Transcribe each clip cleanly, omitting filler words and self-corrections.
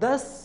10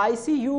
ICU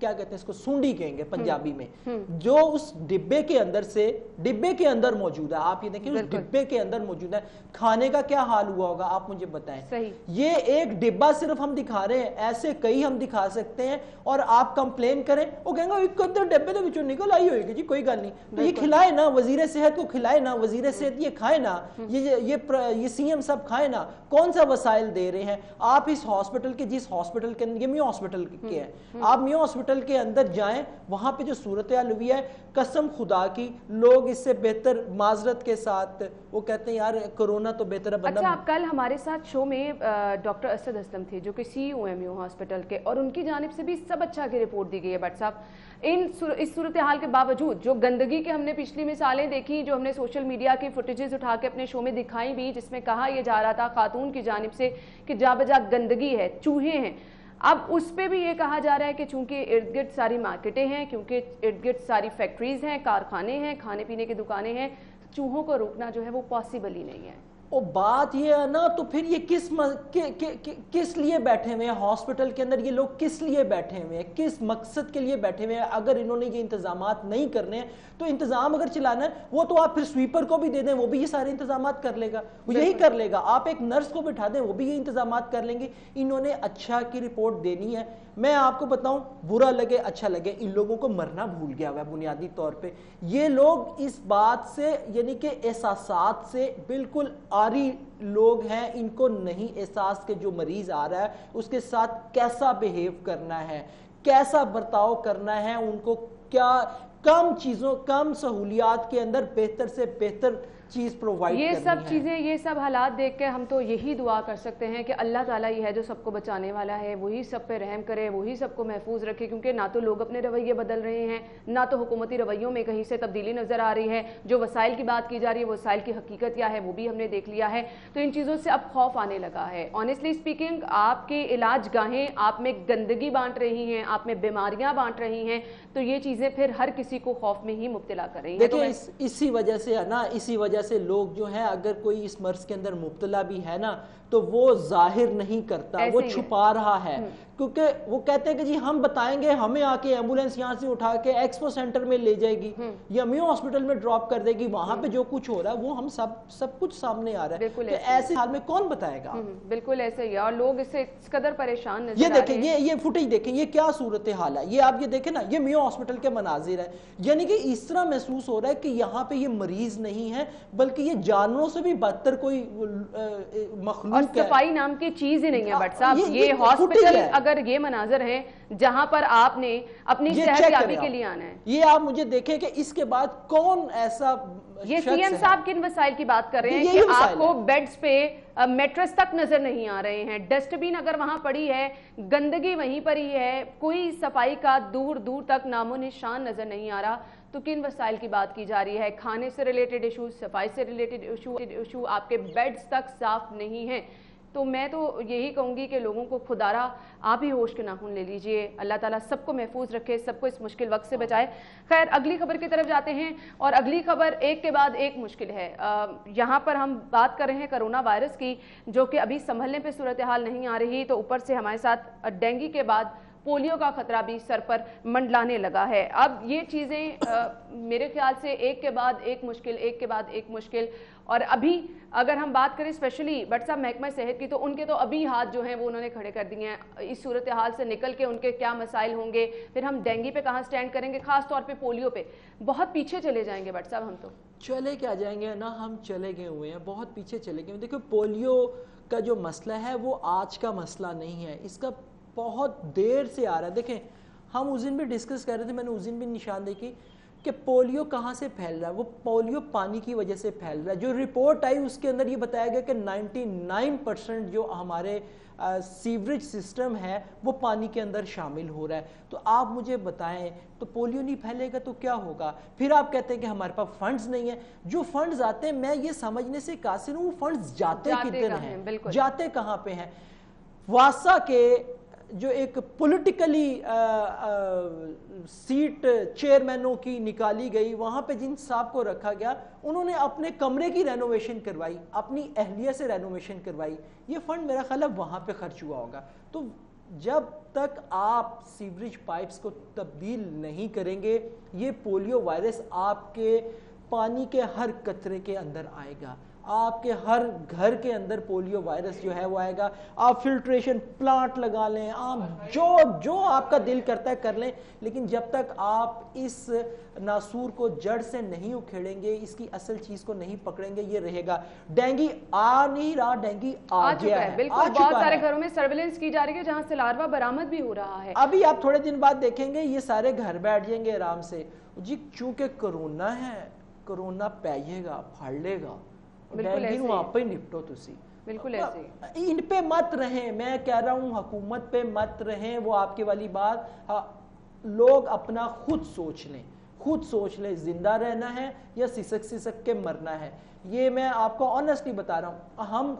کیا کہتے ہیں اس کو, سونڈی کہیں گے پنجابی میں, جو اس ڈبے کے اندر سے, ڈبے کے اندر موجود ہے, آپ یہ دیکھیں اس ڈبے کے اندر موجود ہے, کھانے کا کیا حال ہوا ہوگا آپ مجھے بتائیں. یہ ایک ڈبہ صرف ہم دکھا رہے ہیں, ایسے کئی ہم دکھا سکتے ہیں, اور آپ کمپلین کریں, وہ کہیں گے ایک ڈبے دے وچوں نکل آئی ہوئے گی جی, کوئی گل نہیں. تو یہ کھلائے نا, وزیر صحت کو کھلائے نا, وزیر صحت یہ کھائے نا, یہ سی ایم صاحب کھائے نا, کون سا وسائل دے رہے ہیں آپ اس ہاسپٹل کے, جس ہاسپٹل کے, یہ میو ہاسپٹل کے ہے, آپ میو ہاسپٹل کے اندر جائیں, وہاں پہ جو صورتحال ہوئی ہے, قسم خدا کی لوگ اس سے بہتر معذرت کے ساتھ وہ کہتے ہیں یار کرونا تو بہتر ہے. اچھا, آپ کل ہمارے ساتھ شو میں ڈاکٹر اسد اسلم تھے جو کہ سی او ایم یو ہاسپٹل کے, اور ان کی جانب سے بھی سب اچھا کی رپورٹ دی گئی ہے. بٹ صاحب اس صورتحال کے باوجود جو گندگی کے ہم نے پچھلی مثالیں دیکھی, جو ہم نے سوشل میڈیا کی فوٹیجز اٹھا کے اپنے شو میں دکھائی بھی, جس میں کہا یہ جا رہا تھا خاتون کی جانب سے کہ جا بجا گندگی ہے, چوہے ہیں, اب اس پہ بھی یہ کہا جا رہا ہے کہ چونکہ ارد گرد ساری مارکیٹیں ہیں, کیونکہ ارد گرد ساری فیکٹریز ہیں, کارخانے ہیں, کھانے پینے کی دکانیں ہیں, چوہوں کو روکنا جو ہے وہ پاسبل ہی نہیں ہے. وہ بات یہ ہے نا, تو پھر یہ کس لیے بیٹھے ہوئے ہیں ہاسپٹل کے اندر, یہ لوگ کس لیے بیٹھے ہوئے ہیں, کس مقصد کے لیے بیٹھے ہوئے ہیں؟ اگر انہوں نے یہ انتظامات نہیں کرنے ہیں تو انتظام اگر چلانا ہے وہ تو آپ پھر سویپر کو بھی دے دیں, وہ بھی یہ سارے انتظامات کر لے گا, وہ یہی کر لے گا. آپ ایک نرس کو بٹھا دیں, وہ بھی یہ انتظامات کر لیں گے. انہوں نے اچھا کی رپورٹ دینی ہے. میں آپ کو بتاؤں, برا لگے اچھا لگے, ان لوگوں کو مرنا بھول گیا ہوا ہے بنیادی طور پہ. یہ لوگ اس بات سے, یعنی کہ احساسات سے بالکل آری لوگ ہیں, ان کو نہیں احساس کہ جو مریض آ رہا ہے اس کے ساتھ کیسا بیہیو کرنا ہے, کیسا برتاؤ کرنا ہے, ان کو کیا کم چیزوں, کم سہولیات کے اندر بہتر سے بہتر چیز پرووائڈ کرنی ہے. یہ سب چیزیں, یہ سب حالات دیکھ کے ہم تو یہی دعا کر سکتے ہیں کہ اللہ تعالیٰ ہی ہے جو سب کو بچانے والا ہے, وہی سب پہ رحم کرے, وہی سب کو محفوظ رکھے, کیونکہ نہ تو لوگ اپنے رویے بدل رہے ہیں, نہ تو حکومتی رویوں میں کہیں سے تبدیلی نظر آ رہی ہے. جو وسائل کی بات کی جا رہی ہے, وسائل کی حقیقت کیا ہے وہ بھی ہم نے دیکھ لیا ہے. تو ان چیزوں سے اب خوف آنے لگا ہے. آنیسٹلی اسپیکنگ, آپ کے علاج گاہیں آپ میں گندگی بانٹ رہی ہیں, آپ میں بیماریاں بانٹ رہی ہیں, تو یہ چیزیں پھر ہر کسی کو خوف میں ہی مبتلا کر رہی ہیں. دیکھیں اسی وجہ سے ہے نا, اسی وجہ سے لوگ جو ہیں, اگر کوئی اس مرض کے اندر مبتلا بھی ہے نا تو وہ ظاہر نہیں کرتا, وہ چھپا رہا ہے, کیونکہ وہ کہتے ہیں کہ جی ہم بتائیں گے, ہمیں آ کے ایمبولینس یہاں سے اٹھا کے ایکسپو سینٹر میں لے جائے گی یا میو ہاسپٹل میں ڈراپ کر دے گی, وہاں پہ جو کچھ ہو رہا ہے وہ ہم سب کچھ سامنے آ رہا ہے. تو ایسے حال میں کون بتائے گا؟ بالکل ایسے ہی ہے, اور لوگ اس سے اس قدر پریشان نظر یہ دیکھیں, یہ فوٹیج دیکھیں, یہ کیا صورتحال ہے, یہ آپ یہ دیکھیں نا, یہ میو ہاسپٹل کے مناظر ہے. یعنی کہ اس طرح محسوس ہو رہا ہے کہ یہاں پہ یہ مریض نہیں ہے بلکہ یہ جانوروں سے بھی بدتر کوئی مخلوق ہے. اور صفائی نام کی چیز ہی نہیں ہے بٹ صاحب. یہ ہاسپٹل اگر یہ مناظر ہیں جہاں پر آپ نے اپنی صحت یابی کے لیے آنا ہے, یہ آپ مجھے دیکھیں کہ اس کے بعد کون ایسا, یہ سی ایم صاحب کن وسائل کی بات کر رہے ہیں کہ آپ کو بیڈز پہ میٹرس تک نظر نہیں آ رہے ہیں, ڈسٹ بین اگر وہاں پڑی ہے, گندگی وہیں پر ہی ہے, کوئی صفائی کا دور دور تک نام و نشان نظر نہیں آ رہا, تو کن وسائل کی بات کی جا رہی ہے؟ کھانے سے ریلیٹڈ ایشو, صفائی سے ریلیٹڈ ایشو, آپ کے بیڈز تک صاف نہیں ہیں. تو میں تو یہی کہوں گی کہ لوگوں کو خدارا آپ ہی ہوش کے ناخن لے لیجئے, اللہ تعالیٰ سب کو محفوظ رکھے, سب کو اس مشکل وقت سے بچائے. خیر, اگلی خبر کی طرف جاتے ہیں, اور اگلی خبر ایک کے بعد ایک مشکل ہے. یہاں پر ہم بات کر رہے ہیں کرونا وائرس کی, جو کہ ابھی سنبھلنے پہ صورتحال نہیں آ رہی, تو اوپر سے ہمارے ساتھ ڈینگی کے بعد پولیو کا خطرہ بھی سر پر منڈلانے لگا ہے. اب یہ چیزیں میرے خیال سے ایک کے بعد ایک مشکل, ایک کے بعد ایک مشکل. اور ابھی اگر ہم بات کریں اسپیشلی بٹ صاحب محکمہ صحت کی, تو ان کے تو ابھی ہاتھ جو ہیں وہ انہوں نے کھڑے کر دیے ہیں. اس صورتحال سے نکل کے ان کے کیا مسائل ہوں گے, پھر ہم ڈینگی پہ کہاں سٹینڈ کریں گے, خاص طور پہ پولیو پہ بہت پیچھے چلے جائیں گے بٹ صاحب. ہم تو چلے کیا جائیں گے نا, ہم چلے گئے ہوئے ہیں, بہت پیچھے چلے گئے. دیکھو پولیو کا جو مسئلہ ہے وہ آج کا مسئلہ نہیں ہے, اس کا بہت دیر سے آ رہا ہے. دیکھیں ہم اس دن بھی ڈسکس کر رہے تھے, میں نے اس دن بھی نشاندہی کی کہ پولیو کہاں سے پھیل رہا ہے. وہ پولیو پانی کی وجہ سے پھیل رہا ہے. جو رپورٹ آئی اس کے اندر یہ بتایا گیا کہ 99% جو ہمارے سیوریج سسٹم ہے وہ پانی کے اندر شامل ہو رہا ہے. تو آپ مجھے بتائیں, تو پولیو نہیں پھیلے گا تو کیا ہوگا؟ پھر آپ کہتے ہیں کہ ہمارے پاس فنڈز نہیں ہیں. جو فنڈز آتے ہیں, میں یہ سمجھنے سے قاصر ہوں, وہ فنڈز جاتے کدھر ہیں, جاتے کہاں پہ ہیں. واسا کے جو ایک پولیٹیکلی سیٹ چیئرمینوں کی نکالی گئی, وہاں پہ جن صاحب کو رکھا گیا, انہوں نے اپنے کمرے کی رینوویشن کروائی, اپنی اہلیہ سے رینوویشن کروائی. یہ فنڈ میرا خیال ہے وہاں پہ خرچ ہوا ہوگا. تو جب تک آپ سیوریج پائپس کو تبدیل نہیں کریں گے یہ پولیو وائرس آپ کے پانی کے ہر قطرے کے اندر آئے گا، آپ کے ہر گھر کے اندر پولیو وائرس جو ہے وہ آئے گا۔ آپ فلٹریشن پلانٹ لگا لیں، آپ جو آپ کا دل کرتا ہے کر لیں، لیکن جب تک آپ اس ناسور کو جڑ سے نہیں اکھیڑیں گے، اس کی اصل چیز کو نہیں پکڑیں گے، یہ رہے گا۔ ڈینگی آ نہیں رہا، ڈینگی آ گیا ہے، بالکل بہت سارے گھروں میں سرویلنس کی جا رہی ہے جہاں سے لاروا برآمد بھی ہو رہا ہے۔ ابھی آپ تھوڑے دن بعد دیکھیں گے یہ سارے گھر بیٹھ جائیں گے آرام سے، جی چونکہ کرونا ہے، کرونا پیے گا، پھاڑ لے گا، ڈینگی نو آپ پہ نپٹو تسی۔ بالکل ایسے ان پہ مت رہیں، میں کہہ رہا ہوں حکومت پہ مت رہیں، وہ آپ کی والی بات، لوگ اپنا خود سوچ لیں، خود سوچ لیں زندہ رہنا ہے یا سسک کے مرنا ہے۔ یہ میں آپ کو آنیسٹلی بتا رہا ہوں، ہم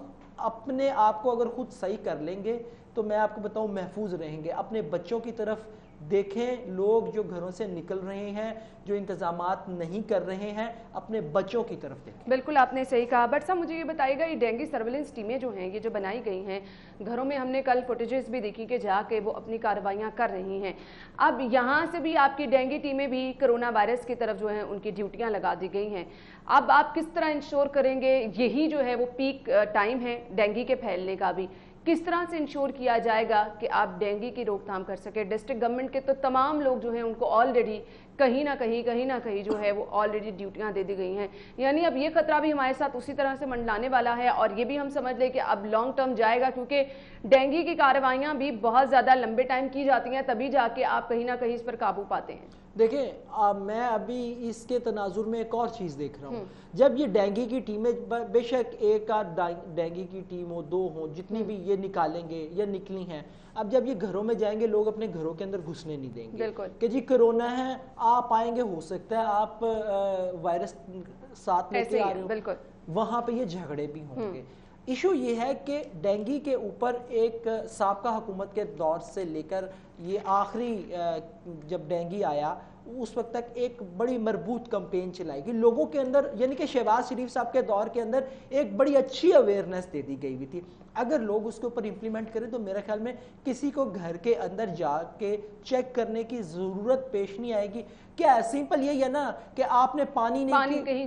اپنے آپ کو اگر خود صحیح کر لیں گے تو میں آپ کو بتاؤں محفوظ رہیں گے۔ اپنے بچوں کی طرف دیکھیں، لوگ جو گھروں سے نکل رہے ہیں، جو انتظامات نہیں کر رہے ہیں، اپنے بچوں کی طرف دیکھیں۔ بالکل آپ نے صحیح کہا۔ بٹ صاحب مجھے یہ بتائیے گا، یہ ڈینگی سرویلنس ٹیمیں جو ہیں، یہ جو بنائی گئی ہیں گھروں میں، ہم نے کل فوٹیجز بھی دیکھی کہ جا کے وہ اپنی کارروائیاں کر رہی ہیں، اب یہاں سے بھی آپ کی ڈینگی ٹیمیں بھی کرونا وائرس کی طرف جو ہیں ان کی ڈیوٹیاں لگا دی گئی ہیں، اب آپ کس طرح انشور کریں گے؟ یہی جو ہے وہ پیک ٹائم ہے ڈینگی کے پھیلنے کا بھی، کس طرح سے انشور کیا جائے گا کہ آپ ڈینگی کی روک تھام کر سکیں؟ ڈسٹرکٹ گورنمنٹ کے تو تمام لوگ جو ہیں ان کو آلریڈی کہیں نہ کہیں جو ہے وہ آلریڈی ڈیوٹیاں دے دی گئی ہیں، یعنی اب یہ خطرہ بھی ہمارے ساتھ اسی طرح سے منڈلانے والا ہے، اور یہ بھی ہم سمجھ لیں کہ اب لانگ ٹرم جائے گا، کیونکہ ڈینگی کی کارروائیاں بھی بہت زیادہ لمبے ٹائم کی جاتی ہیں، تبھی جا کے آپ کہیں نہ کہیں اس پر قابو پاتے ہیں۔ دیکھیں میں ابھی اس کے تناظر میں ایک اور چیز دیکھ رہا ہوں، جب یہ ڈینگی کی ٹیمیں، بے شک ایک آدھ ڈینگی کی ٹیم ہو، دو ہوں، جتنی بھی یہ نکالیں گے یا نکلی ہیں، اب جب یہ گھروں میں جائیں گے لوگ اپنے گھروں کے اندر گھسنے نہیں دیں گے کہ جی کرونا ہے، آپ آئیں گے، ہو سکتا ہے آپ وائرس ساتھ لے کے آ رہے ہو، وہاں پہ یہ جھگڑے بھی ہوں گے۔ ایشو یہ ہے کہ ڈینگی کے اوپر ایک سابقہ حکومت کے دور سے لے کر یہ آخری جب ڈینگی آیا اس وقت تک ایک بڑی مربوط کمپین چلائی گئی لوگوں کے اندر، یعنی کہ شہباز شریف صاحب کے دور کے اندر ایک بڑی اچھی اویئرنیس دے دی گئی ہوئی تھی۔ اگر لوگ اس کے اوپر امپلیمنٹ کریں تو میرے خیال میں کسی کو گھر کے اندر جا کے چیک کرنے کی ضرورت پیش نہیں آئے گی۔ کیا سمپل یہی ہے نا کہ آپ نے پانی کہیں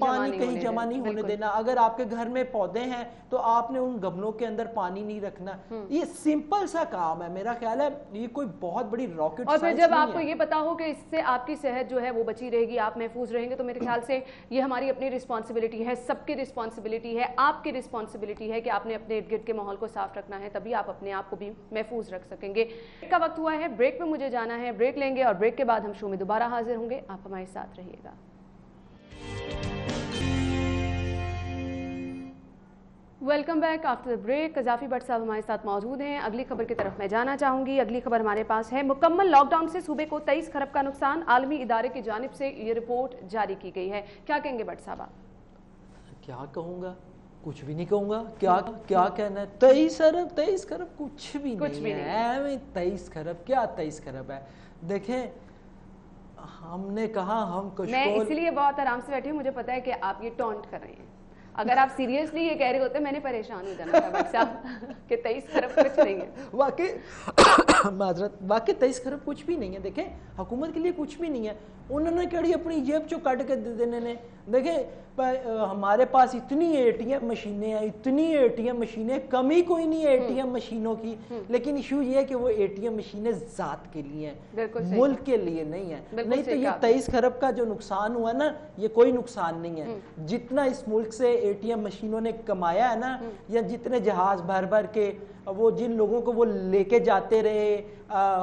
جمع نہیں ہونے دینا، اگر آپ کے گھر میں پودے ہیں تو آپ نے ان گملوں کے اندر پانی نہیں رکھنا، یہ سمپل سا کام ہے، میرا خیال ہے یہ کوئی بہت بڑی راکٹ اور پھر جب آپ کو یہ پتا ہو کہ اس سے آپ کی صحت جو ہے وہ بچی رہے گی، آپ محفوظ رہیں گے، تو میرے خیال سے یہ ہماری اپنی رسپانسبلٹی ہے، سب کی رسپانسبلٹی ہے، آپ کی رسپانسبلٹی ہے کہ آپ نے اپنے ارد گرد کے ماحول کو صاف رکھنا ہے، تبھی آپ اپنے آپ کو بھی محفوظ رکھ سکیں گے۔ بریک کا وقت ہوا ہے، بریک پہ مجھے جانا ہے، بریک لیں گے اور بریک کے بعد ہم شو میں دوبارہ حاضر ہوں گے، آپ ہمارے ساتھ رہیے گا۔ Welcome back after break. Qaddafi Butt صاحب ہمارے ساتھ موجود ہیں۔ اگلی خبر کی طرف میں جانا چاہوں گی۔ اگلی خبر ہمارے پاس ہے، مکمل لاک ڈاؤن سے صوبے کو 23 کروڑ کا نقصان، عالمی ادارے کی جانب سے یہ رپورٹ جاری کی گئی ہے۔ کیا کہیں گے بٹ صاحب؟ کیا کہوں گا، کچھ بھی نہیں کہوں گا، کیا کہنا ہے، 23 کروڑ کچھ بھی نہیں ہے، 23 کروڑ کیا 23 کروڑ ہے۔ دیکھیں ہم نے کہا ہم کشکول، میں اس لیے بہت آرام سے بیٹھی ہوں، مجھے پتا ہے کہ آپ یہ ٹونٹ کر رہے ہیں، اگر آپ سیریسلی یہ کہہ رہے ہوتے میں نے پریشان ہو جانا تھا بٹ صاحب کہ 23 کروڑ کچھ نہیں ہے۔ معذرت، واقعی 23 کروڑ کچھ بھی نہیں ہے۔ دیکھیں حکومت کے لیے کچھ بھی نہیں ہے، انہوں نے کہڑی اپنی جیب چو کٹ کے دینے نے۔ دیکھیں ہمارے پاس اتنی اے ٹی ایم مشینیں ہیں، اتنی اے ٹی ایم مشینیں، کمی کوئی نہیں ہے اے ٹی ایم مشینوں کی، لیکن ایشو یہ ہے کہ وہ اے ٹی ایم مشینیں ذات کے لیے ہیں، ملک کے لیے نہیں ہیں۔ نہیں تو یہ 23 کروڑ کا جو نقصان ہوا نا، یہ کوئی نقصان نہیں ہے۔ جتنا اس ملک سے اے ٹی ایم مشینوں نے کمایا ہے نا، یا جتنے جہاز بھر بھر کے وہ جن لوگوں کو وہ لے کے جاتے رہے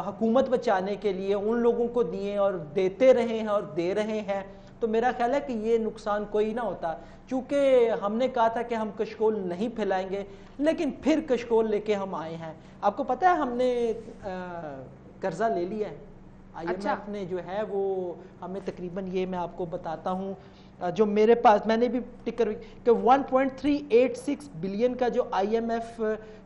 حکومت بچانے کے لیے، ان لوگوں کو دیے اور دیتے رہے ہیں اور دے رہے ہیں، تو میرا خیال ہے کہ یہ نقصان کوئی نہ ہوتا۔ چونکہ ہم نے کہا تھا کہ ہم کشکول نہیں پھیلائیں گے، لیکن پھر کشکول لے کے ہم آئے ہیں۔ آپ کو پتہ ہے ہم نے قرضہ لے لیا ہے، IMF نے جو ہے وہ ہمیں تقریباً، یہ میں آپ کو بتاتا ہوں جو میرے پاس، میں نے بھی ٹکر کہ 1.386 بلین کا جو IMF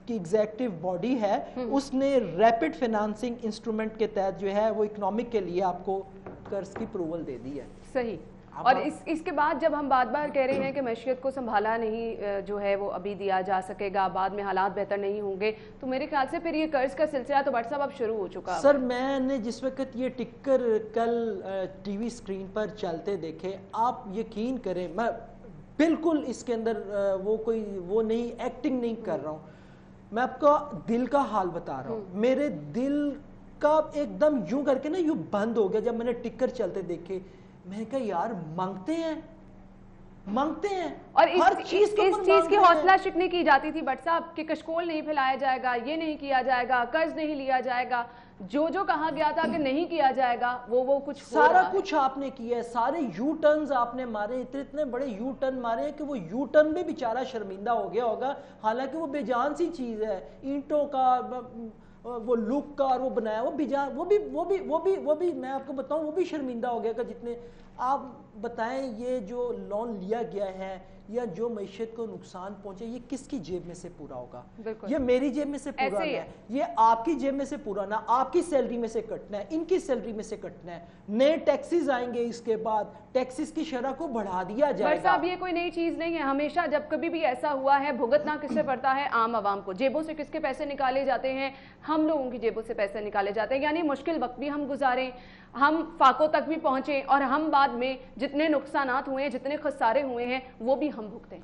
کی ایگزیکٹو باڈی ہے، اس نے ریپڈ فائنانسنگ انسٹرومنٹ کے تحت جو ہے وہ اکنامک کے لیے آپ کو قرض کی اپروول دے دی ہے۔ صحیح۔ اور اس کے بعد جب ہم بار بار کہہ رہے ہیں کہ معیشت کو سنبھالا نہیں جو ہے وہ ابھی دیا جا سکے گا، بعد میں حالات بہتر نہیں ہوں گے، تو میرے خیال سے پھر یہ قرض کا سلسلہ تو بٹ صاحب اب شروع ہو چکا ہے۔ سر میں نے جس وقت یہ ٹکر کل ٹی وی سکرین پر چلتے دیکھے، آپ یقین کریں میں بالکل اس کے اندر وہ نہیں ایکٹنگ نہیں کر رہا ہوں، میں آپ کا دل کا حال بتا رہا ہوں، میرے دل کا ایک دم یوں کر کے نا یوں بند ہو گیا جب میں نے ٹکر چلتے دیکھے۔ میں نے کہا یار مانگتے ہیں اور ہر اس چیز کی حوصلہ شکنی کی جاتی تھی بٹ صاحب کہ کشکول نہیں پھیلایا جائے گا، یہ نہیں کیا جائے گا، قرض نہیں لیا جائے گا، جو کہا گیا تھا کہ نہیں کیا جائے گا وہ کچھ سارا کچھ آپ نے کیا ہے، سارے یو ٹرنز آپ نے مارے، اتنے بڑے یو ٹرن مارے ہیں کہ وہ یو ٹرن بھی بیچارہ شرمندہ ہو گیا ہوگا، حالانکہ وہ بے جان سی چیز ہے، اینٹوں کا وہ لک کا اور وہ بنایا وہ بھی میں آپ کو بتاؤں وہ بھی شرمندہ ہو گیا کہ جتنے آپ بتائیں یہ جو لون لیا گیا ہے یا جو معیشت کو نقصان پہنچے یہ کس کی جیب میں سے پورا ہوگا؟ یہ میری جیب میں سے پورا نہ ہے، یہ آپ کی جیب میں سے پورا نہ، آپ کی سیلری میں سے کٹنا ہے، ان کی سیلری میں سے کٹنا ہے، نئے ٹیکسز آئیں گے، اس کے بعد ٹیکسز کی شرح کو بڑھا دیا جائے گا۔ صاحب یہ کوئی نئی چیز نہیں ہے، ہمیشہ جب کبھی بھی ایسا ہوا ہے بھگتنا کس سے پڑتا ہے؟ عام عوام کو۔ جیبوں سے کس کے پیسے نکالے جاتے ہیں؟ ہم لوگوں کی جیبوں سے پیسے نکالے جاتے ہیں، یعنی مشکل وقت بھی ہم گزاریں، ہم فاقوں تک بھی پہنچیں اور ہم بعد میں جتنے نقصانات ہوئے ہیں، جتنے خسارے ہوئے ہیں وہ بھی ہم بھگتیں۔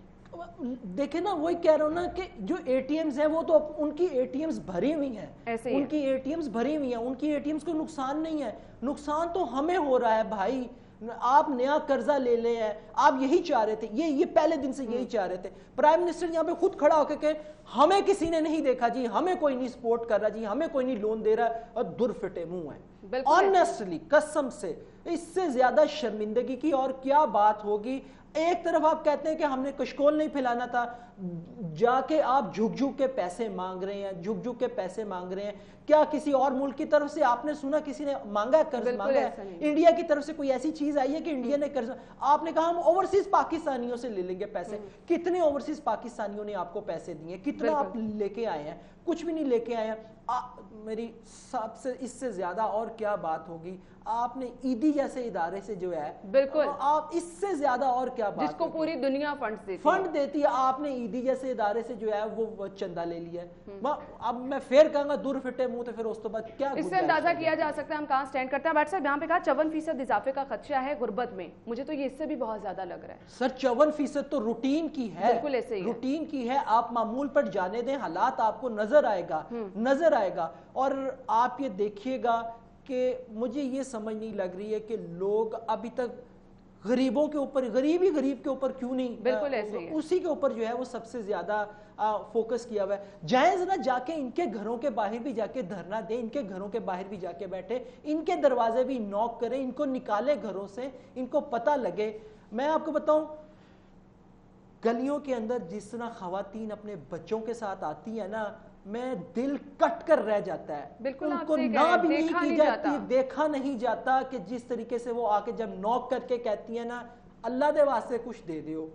دیکھیں نا وہی کہہ رہا ہوں نا کہ جو اے ٹی ایمز ہیں وہ تو ان کی اے ٹی ایمز بھری ہوئی ہیں، ان کی اے ٹی ایمز بھری ہوئی ہیں، ان کی اے ٹی ایمز کو نقصان نہیں ہے، نقصان تو ہمیں ہو رہا ہے بھائی۔ آپ نیا قرضہ لے لے ہیں، آپ یہی چاہ رہے تھے، یہ پہلے دن سے یہی چاہ رہے تھے۔ پرائم منسٹر یہاں پہ خود کھڑا ہو کے کہ ہمیں کسی نے نہیں دیکھا جی، ہمیں کوئی نہیں سپورٹ کر رہا جی، ہمیں کوئی نہیں لون دے رہا، اور در پھٹے منہ ہیں۔ آنیسٹلی قسم سے اس سے زیادہ شرمندگی کی اور کیا بات ہوگی؟ ایک طرف آپ کہتے ہیں کہ ہم نے کشکول نہیں پھیلانا تھا، جا کے آپ جھک جھک کے پیسے مانگ رہے ہیں، جھک جھک کے پیسے مانگ رہے ہیں۔ کیا کسی اور ملک کی طرف سے آپ نے سنا کسی نے مانگا ہے قرض مانگا ہے؟ انڈیا کی طرف سے کوئی ایسی چیز آئی ہے کہ انڈیا نے قرض؟ آپ نے کہا ہم اوورسیز پاکستانیوں سے لے لیں گے پیسے۔ کتنے اوورسیز پاکستانیوں نے آپ کو پیسے دیے؟ کتنا آپ لے کے آئے ہیں؟ کچھ بھی نہیں لے کے آئے ہیں۔ میری سب سے اس سے زیادہ اور کیا بات ہوگی؟ آپ نے ایدی جیسے ادارے سے جو ہے بالکل آپ اس سے زیادہ اور کیا بات، جس کو پوری دنیا فنڈ دیتی ہے، آپ نے ایدی جیسے ادارے سے جو ہے وہ چندہ لے لیا ہے۔ اب میں پھر کہوں گا دور پھٹے منہ، تو پھر اس تو بعد کیا؟ اس سے اندازہ کیا جا سکتا ہے ہم کہاں سٹینڈ کرتے ہیں۔ بٹ صاحب یہاں پہ کہا 54% اضافے کا خدشہ ہے غربت میں، مجھے تو یہ اس سے بھی بہت زیادہ لگ رہا ہے۔ سر 54% تو روٹین کی ہے، بالکل ایسے ہی روٹین کی ہے، آپ معمول پر جانے دیں، حالات آپ کو نظر آئے گا۔ اور آپ یہ دیکھیے گا کہ مجھے یہ سمجھ نہیں لگ رہی ہے کہ لوگ ابھی تک غریبوں کے اوپر، غریب کے اوپر کیوں نہیں، بالکل ایسے ہی اسی کے اوپر جو ہے وہ سب سے زیادہ فوکس کیا ہوا ہے۔ جائیں ذرا جا کے ان کے گھروں کے باہر بھی جا کے دھرنا دیں، ان کے گھروں کے باہر بھی جا کے بیٹھے، ان کے دروازے بھی نوک کریں، ان کو نکالے گھروں سے، ان کو پتہ لگے۔ میں آپ کو بتاؤں گلیوں کے اندر جس طرح خواتین اپنے بچوں کے ساتھ آتی ہیں نا، میں دل کٹ کر رہ جاتا ہے۔ بالکل ان کو نہ بھی نہیں کی جاتی، دیکھا نہیں جاتا کہ جس طریقے سے وہ آ کے جب نوک کر کے کہتی ہیں نا اللہ دے واسطے کچھ دے دیو۔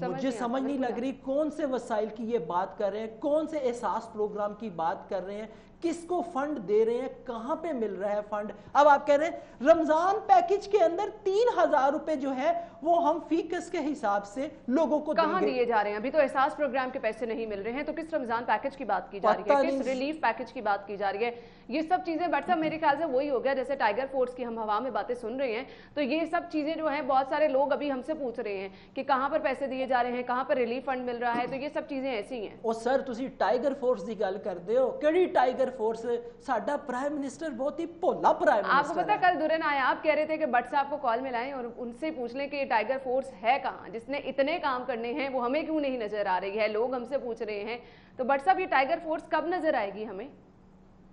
مجھے سمجھ نہیں لگ رہی کون سے وسائل کی یہ بات کر رہے ہیں، کون سے احساس پروگرام کی بات کر رہے ہیں، کس کو فنڈ دے رہے ہیں، کہاں پہ مل رہا ہے فنڈ۔ اب آپ کہہ رہے ہیں رمضان پیکج کے اندر 3000 روپے جو ہے وہ ہم فی کس کے حساب سے لوگوں کو کہاں دیے جا رہے ہیں؟ ابھی تو احساس پروگرام کے پیسے نہیں مل رہے ہیں، تو کس رمضان پیکج کی بات کی جا رہی ہے، کس ریلیف پیکج کی بات کی جا رہی ہے؟ یہ سب چیزیں بٹ صاحب میرے خیال سے وہی ہو گیا جیسے ٹائیگر فورس کی ہم ہوا میں باتیں سن رہے ہیں، تو یہ سب چیزیں جو ہیں بہت سارے لوگ ابھی ہم سے پوچھ رہے ہیں کہ کہاں پر پیسے دیے جا رہے ہیں، کہاں پر ریلیف فنڈ مل رہا ہے، تو یہ سب چیزیں ایسی ہیں۔ اور سر تسی ٹائیگر فورس دی گل کردے ہو، کیڑی ٹائیگر فورس؟ ساڈا پرائم منسٹر بہت ہی بھولا پرائم منسٹر ہے۔ آپ کو پتہ کل دورن آیا آپ کہہ رہے تھے کہ بٹ صاحب کو کال ملائیں اور ان سے پوچھ لیں کہ یہ ٹائیگر فورس ہے کہاں جس نے اتنے کام کرنے ہیں، وہ ہمیں کیوں نہیں نظر آ رہی ہے؟ لوگ ہم سے پوچھ رہے ہیں۔ تو بٹ صاحب یہ ٹائیگر فورس کب نظر آئے گی ہمیں؟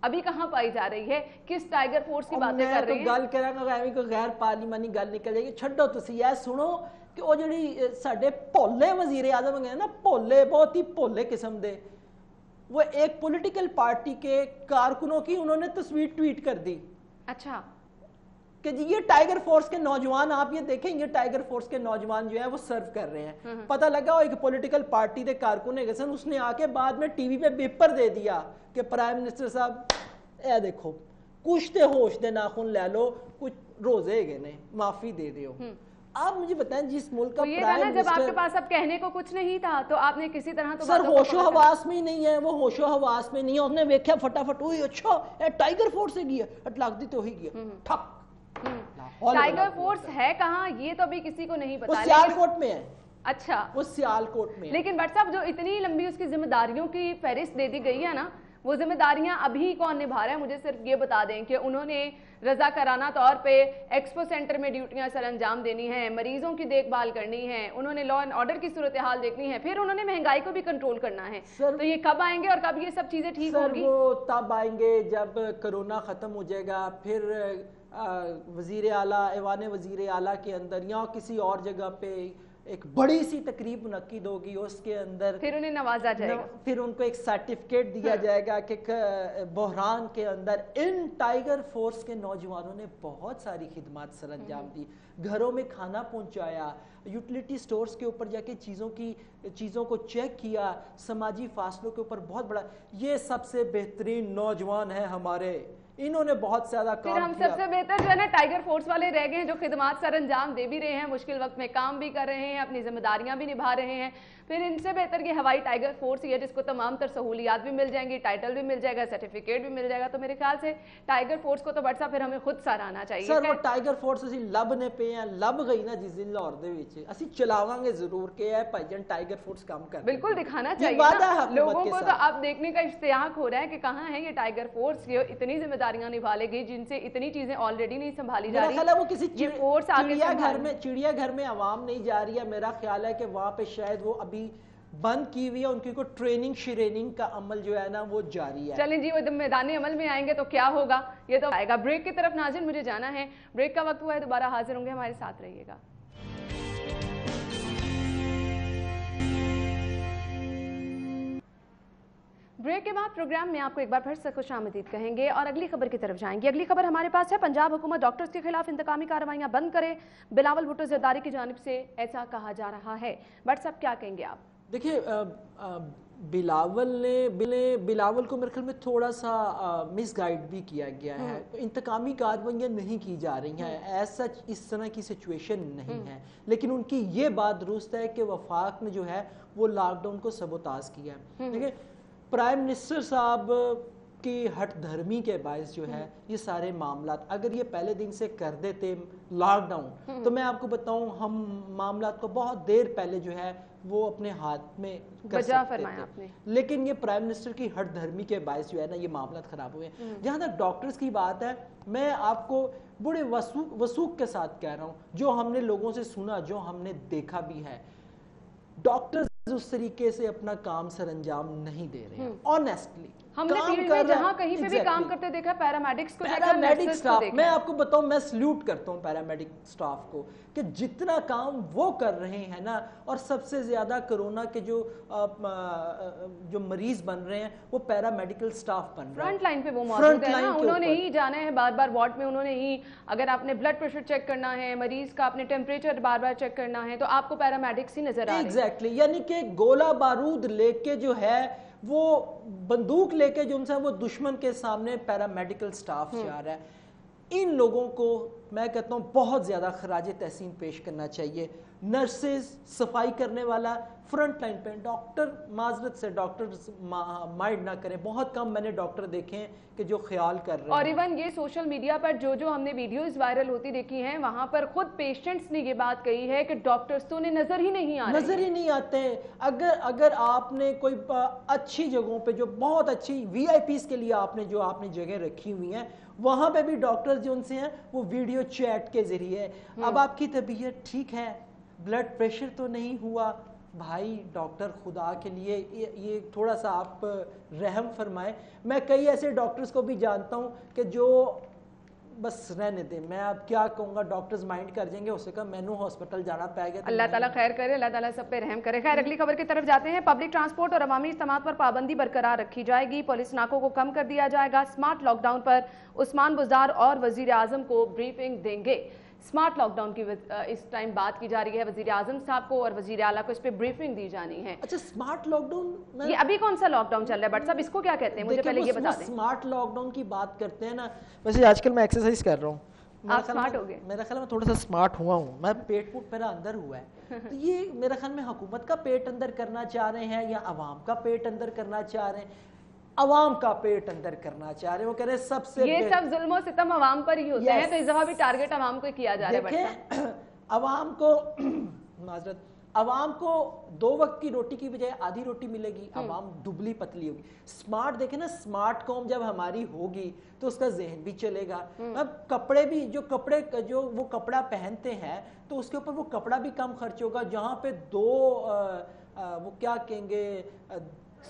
ابھی کہاں پائی جا رہی ہے؟ کس ٹائیگر فورس کی باتیں کر رہے ہیں؟ میں تو گل کراں گا ایویں کوئی غیر پارلیمانی گل نکل جائے گی، چھڈو تسی یہ سنو کہ وہ جڑی ساڈے بھولے وزیر اعظم ہیں نا، بھولے بہت ہی بھولے قسم دے، وہ ایک پولیٹیکل پارٹی کے کارکنوں کی انہوں نے تصویر ٹویٹ کر دی۔ اچھا کہ جی یہ ٹائیگر فورس کے نوجوان، آپ یہ دیکھیں یہ ٹائیگر فورس کے نوجوان جو ہے وہ سرو کر رہے ہیں۔ پتہ لگا وہ ایک پولیٹیکل پارٹی دے کارکن ہے گسن، اس نے آ کے بعد میں ٹی وی پہ بیپر دے دیا کہ پرائم منسٹر صاحب اے دیکھو کچھ تے ہوش دے ناخن لے لو، کچھ روزے گنے معافی دے دیو. آپ مجھے بتائیں جس ملک کا تو یہ تھا نا جب آپ کے پاس اب کہنے کو کچھ نہیں تھا تو آپ نے کسی طرح تو سر ہوش و حواس میں ہی نہیں ہے, وہ ہوش و حواس میں نہیں ہے. اس نے ویکھیا فٹافٹ ہوئی اچھا اے ٹائیگر فورس سے گیا لگ دی تو ہی گیا ٹھک. ٹائیگر فورس ہے کہاں یہ تو ابھی کسی کو نہیں پتا. وہ سیالکوٹ میں ہے. اچھا وہ سیالکوٹ میں ہے. لیکن بٹ صاحب جو اتنی لمبی اس کی ذمہ داریوں کی فہرست دے دی گئی ہے نا, وہ ذمہ داریاں ابھی کون نبھا رہا ہے؟ مجھے صرف یہ بتا دیں کہ انہوں نے رضاکارانہ طور پہ ایکسپو سینٹر میں ڈیوٹیاں سر انجام دینی ہیں, مریضوں کی دیکھ بھال کرنی ہے, انہوں نے لا اینڈ آرڈر کی صورتحال دیکھنی ہے, پھر انہوں نے مہنگائی کو بھی کنٹرول کرنا ہے. تو یہ کب آئیں گے اور کب یہ سب چیزیں ٹھیک ہوں گی؟ سر وہ تب آئیں گے جب کرونا ختم ہو جائے گا, پھر وزیر اعلیٰ ایوان وزیر اعلیٰ کے اندر یا کسی اور جگہ پہ ایک بڑی سی تقریب منعقد ہوگی, اس کے اندر پھر انہیں نوازا جائے گا, پھر ان کو ایک سرٹیفکیٹ دیا جائے گا کہ بحران کے اندر ان ٹائیگر فورس کے نوجوانوں نے بہت ساری خدمات سر انجام دی, گھروں میں کھانا پہنچایا, یوٹیلیٹی سٹورز کے اوپر جا کے چیزوں کو چیک کیا, سماجی فاصلوں کے اوپر بہت بڑا. یہ سب سے بہترین نوجوان ہیں ہمارے, انہوں نے بہت زیادہ کام کیا. پھر ہم سب سے بہتر جو ہے نا ٹائیگر فورس والے رہ گئے ہیں جو خدمات سر انجام دے بھی رہے ہیں, مشکل وقت میں کام بھی کر رہے ہیں, اپنی ذمہ داریاں بھی نبھا رہے ہیں. پھر ان سے بہتر یہ ہوائی ٹائیگر فورس ہی ہے جس کو تمام تر سہولیات بھی مل جائیں گی, ٹائٹل بھی مل جائے گا, سرٹیفکیٹ بھی مل جائے گا. تو میرے خیال سے ٹائیگر فورس کو تو بٹ صاحب پھر ہمیں خود سراہنا چاہیے. سر وہ ٹائیگر فورس اسی لب نے پے ہیں, لب گئی نا جس دن لاہور دے وچ اسی چلاواں گے ضرور کہ ہے بھائی جان ٹائیگر فورس کام کر بالکل دکھانا چاہیے نا لوگوں کو. تو اب دیکھنے کا اشتیاق ہو رہا ہے کہ کہاں ہے یہ ٹائیگر فورس, یہ اتنی ذمہ داریاں نبھا لے گی جن سے اتنی چیزیں آلریڈی نہیں سنبھالی جا رہی. وہ کسی چڑیا گھر میں عوام نہیں جا رہی ہے. میرا خیال ہے کہ وہاں پہ شاید وہ ابھی بند کی ہوئی ہے, ان کی کوئی ٹریننگ کا عمل جو ہے نا وہ جاری ہے. چلیں جی وہ میدان عمل میں آئیں گے تو کیا ہوگا یہ تو آئے گا. بریک کی طرف ناظرین مجھے جانا ہے, بریک کا وقت ہوا ہے, دوبارہ حاضر ہوں گے, ہمارے ساتھ رہیے گا. بریک کے بعد پروگرام میں آپ کو ایک بار پھر سے خوش آمدید کہیں گے اور اگلی خبر کی طرف جائیں گے. اگلی خبر ہمارے پاس ہے, پنجاب حکومت ڈاکٹرز کے خلاف انتقامی کارروائیاں بند کرے, بلاول بھٹو زرداری کی جانب سے ایسا کہا جا رہا ہے. بٹ صاحب کیا کہیں گے آپ؟ دیکھیں بلاول کو میرے خیال میں تھوڑا سا مس گائیڈ بھی کیا گیا ہے. انتقامی کارروائیاں نہیں کی جا رہی ہیں, ایسا اس طرح کی سچویشن نہیں ہے, لیکن ان کی یہ بات درست ہے کہ وفاق نے جو ہے وہ لاک ڈاؤن کو سبوتاژ کیا ہے. دیکھیں پرائم منسٹر صاحب کی ہٹ دھرمی کے باعث جو ہے یہ سارے معاملات, اگر یہ پہلے دن سے کر دیتے لاک ڈاؤن تو میں آپ کو بتاؤں ہم معاملات کو بہت دیر پہلے جو ہے وہ اپنے ہاتھ میں کر سکتے تھے, لیکن یہ پرائم منسٹر کی ہٹ دھرمی کے باعث جو ہے نا یہ معاملات خراب ہوئے ہیں. جہاں تک ڈاکٹرز کی بات ہے, میں آپ کو بڑے وثوق کے ساتھ کہہ رہا ہوں, جو ہم نے لوگوں سے سنا, جو ہم نے دیکھا بھی ہے, ڈاکٹرز اس طریقے سے اپنا کام سر انجام نہیں دے رہے ہیں. آنیسٹلی ہم نے فیلڈ میں جہاں کہیں پہ بھی کام کرتے دیکھا, پیرامیڈکس کو دیکھا, پیرامیڈک سٹاف, میں آپ کو بتاؤں میں سلیوٹ کرتا ہوں پیرامیڈک سٹاف کو کہ جتنا کام وہ کر رہے ہیں نا, اور سب سے زیادہ کرونا کے جو مریض بن رہے ہیں وہ پیرامیڈیکل سٹاف بن رہے ہیں, فرنٹ لائن پہ وہ موجود ہے نا, انہوں نے ہی جانا ہے بار بار وارڈ میں, انہوں نے ہی اگر آپ نے بلڈ پریشر چیک کرنا ہے, مریض کا اپنے ٹیمپریچر بار بار چیک کرنا ہے تو آپ کو پیرامیڈکس ہی نظر آ رہے ہیں. ایگزیکٹلی, یعنی کہ گولہ بارود لے کے جو ہے وہ بندوق لے کے جو ان سے وہ دشمن کے سامنے پیرامیڈیکل سٹاف جا رہا ہے. ان لوگوں کو میں کہتا ہوں بہت زیادہ خراج تحسین پیش کرنا چاہیے. نرسز, صفائی کرنے والا, فرنٹ لائن پہ ڈاکٹر, معذرت سے ڈاکٹر مائنڈ نہ کریں, بہت کم میں نے ڈاکٹر دیکھے ہیں کہ جو خیال کر رہے ہیں. اور ایون یہ سوشل میڈیا پر جو ہم نے ویڈیوز وائرل ہوتی دیکھی ہیں, وہاں پر خود پیشنٹس نے یہ بات کہی ہے کہ ڈاکٹرز تو انہیں نظر ہی نہیں آ رہے, نظر ہی نہیں آتے ہیں. اگر آپ نے کوئی اچھی جگہوں پہ جو بہت اچھی وی آئی پیز کے لیے آپ نے جگہ رکھی ہوئی ہیں, وہاں پہ بھی ڈاکٹرز جو ان سے ہیں وہ ویڈیو چیٹ کے ذریعے, اب آپ کی طبیعت ٹھیک ہے, بلڈ پریشر تو نہیں ہوا, بھائی ڈاکٹر خدا کے لیے یہ تھوڑا سا آپ رحم فرمائیں. میں کئی ایسے ڈاکٹرز کو بھی جانتا ہوں کہ جو بس رہنے دیں, میں اب کیا کہوں گا, ڈاکٹرز مائنڈ کر جائیں گے, اسے کہا مینو ہاسپٹل جانا پائے گا. اللہ تعالیٰ خیر کرے, اللہ تعالیٰ سب پہ رحم کرے. خیر اگلی خبر کی طرف جاتے ہیں. پبلک ٹرانسپورٹ اور عوامی اجتماعات پر پابندی برقرار رکھی جائے گی, پولیس ناکوں کو کم کر دیا جائے گا. اسمارٹ لاک ڈاؤن پر عثمان بزدار اور وزیر اعظم کو بریفنگ دیں گے. اسمارٹ لاک ڈاؤن کی اس ٹائم بات کی جا رہی ہے, وزیر اعظم صاحب کو اور وزیر اعلیٰ کو اس پہ بریفنگ دی جانی ہے. اچھا اسمارٹ لاک ڈاؤن, یہ ابھی کون سا لاک ڈاؤن چل رہا ہے بٹ صاحب, اس کو کیا کہتے ہیں مجھے پہلے یہ بتا دیں. اسمارٹ لاک ڈاؤن کی بات کرتے ہیں نا, ویسے آج کل میں ایکسرسائز کر رہا ہوں آپ سمارٹ ہو گئے. میرا خیال میں تھوڑا سا سمارٹ ہوا ہوں میں, پیٹ پوٹ میرا اندر ہوا ہے. تو یہ میرا خیال میں حکومت کا پیٹ اندر کرنا چاہ رہے ہیں یا عوام کا پیٹ اندر کرنا چاہ رہے ہیں؟ عوام کا پیٹ اندر کرنا چاہ رہے ہیں. وہ کہہ رہے ہیں سب سے یہ سب ظلم و ستم عوام پر ہی ہوتے ہیں, تو اس دفعہ بھی ٹارگٹ عوام کو کیا جا رہا ہے. دیکھیں عوام کو معذرت, عوام کو 2 وقت کی روٹی کی بجائے آدھی روٹی ملے گی, عوام دبلی پتلی ہوگی. سمارٹ دیکھیں نا, سمارٹ قوم جب ہماری ہوگی تو اس کا ذہن بھی چلے گا. اب کپڑے بھی جو وہ کپڑا پہنتے ہیں تو اس کے اوپر وہ کپڑا بھی کم خرچ ہوگا. جہاں پہ 2 وہ کیا کہیں گے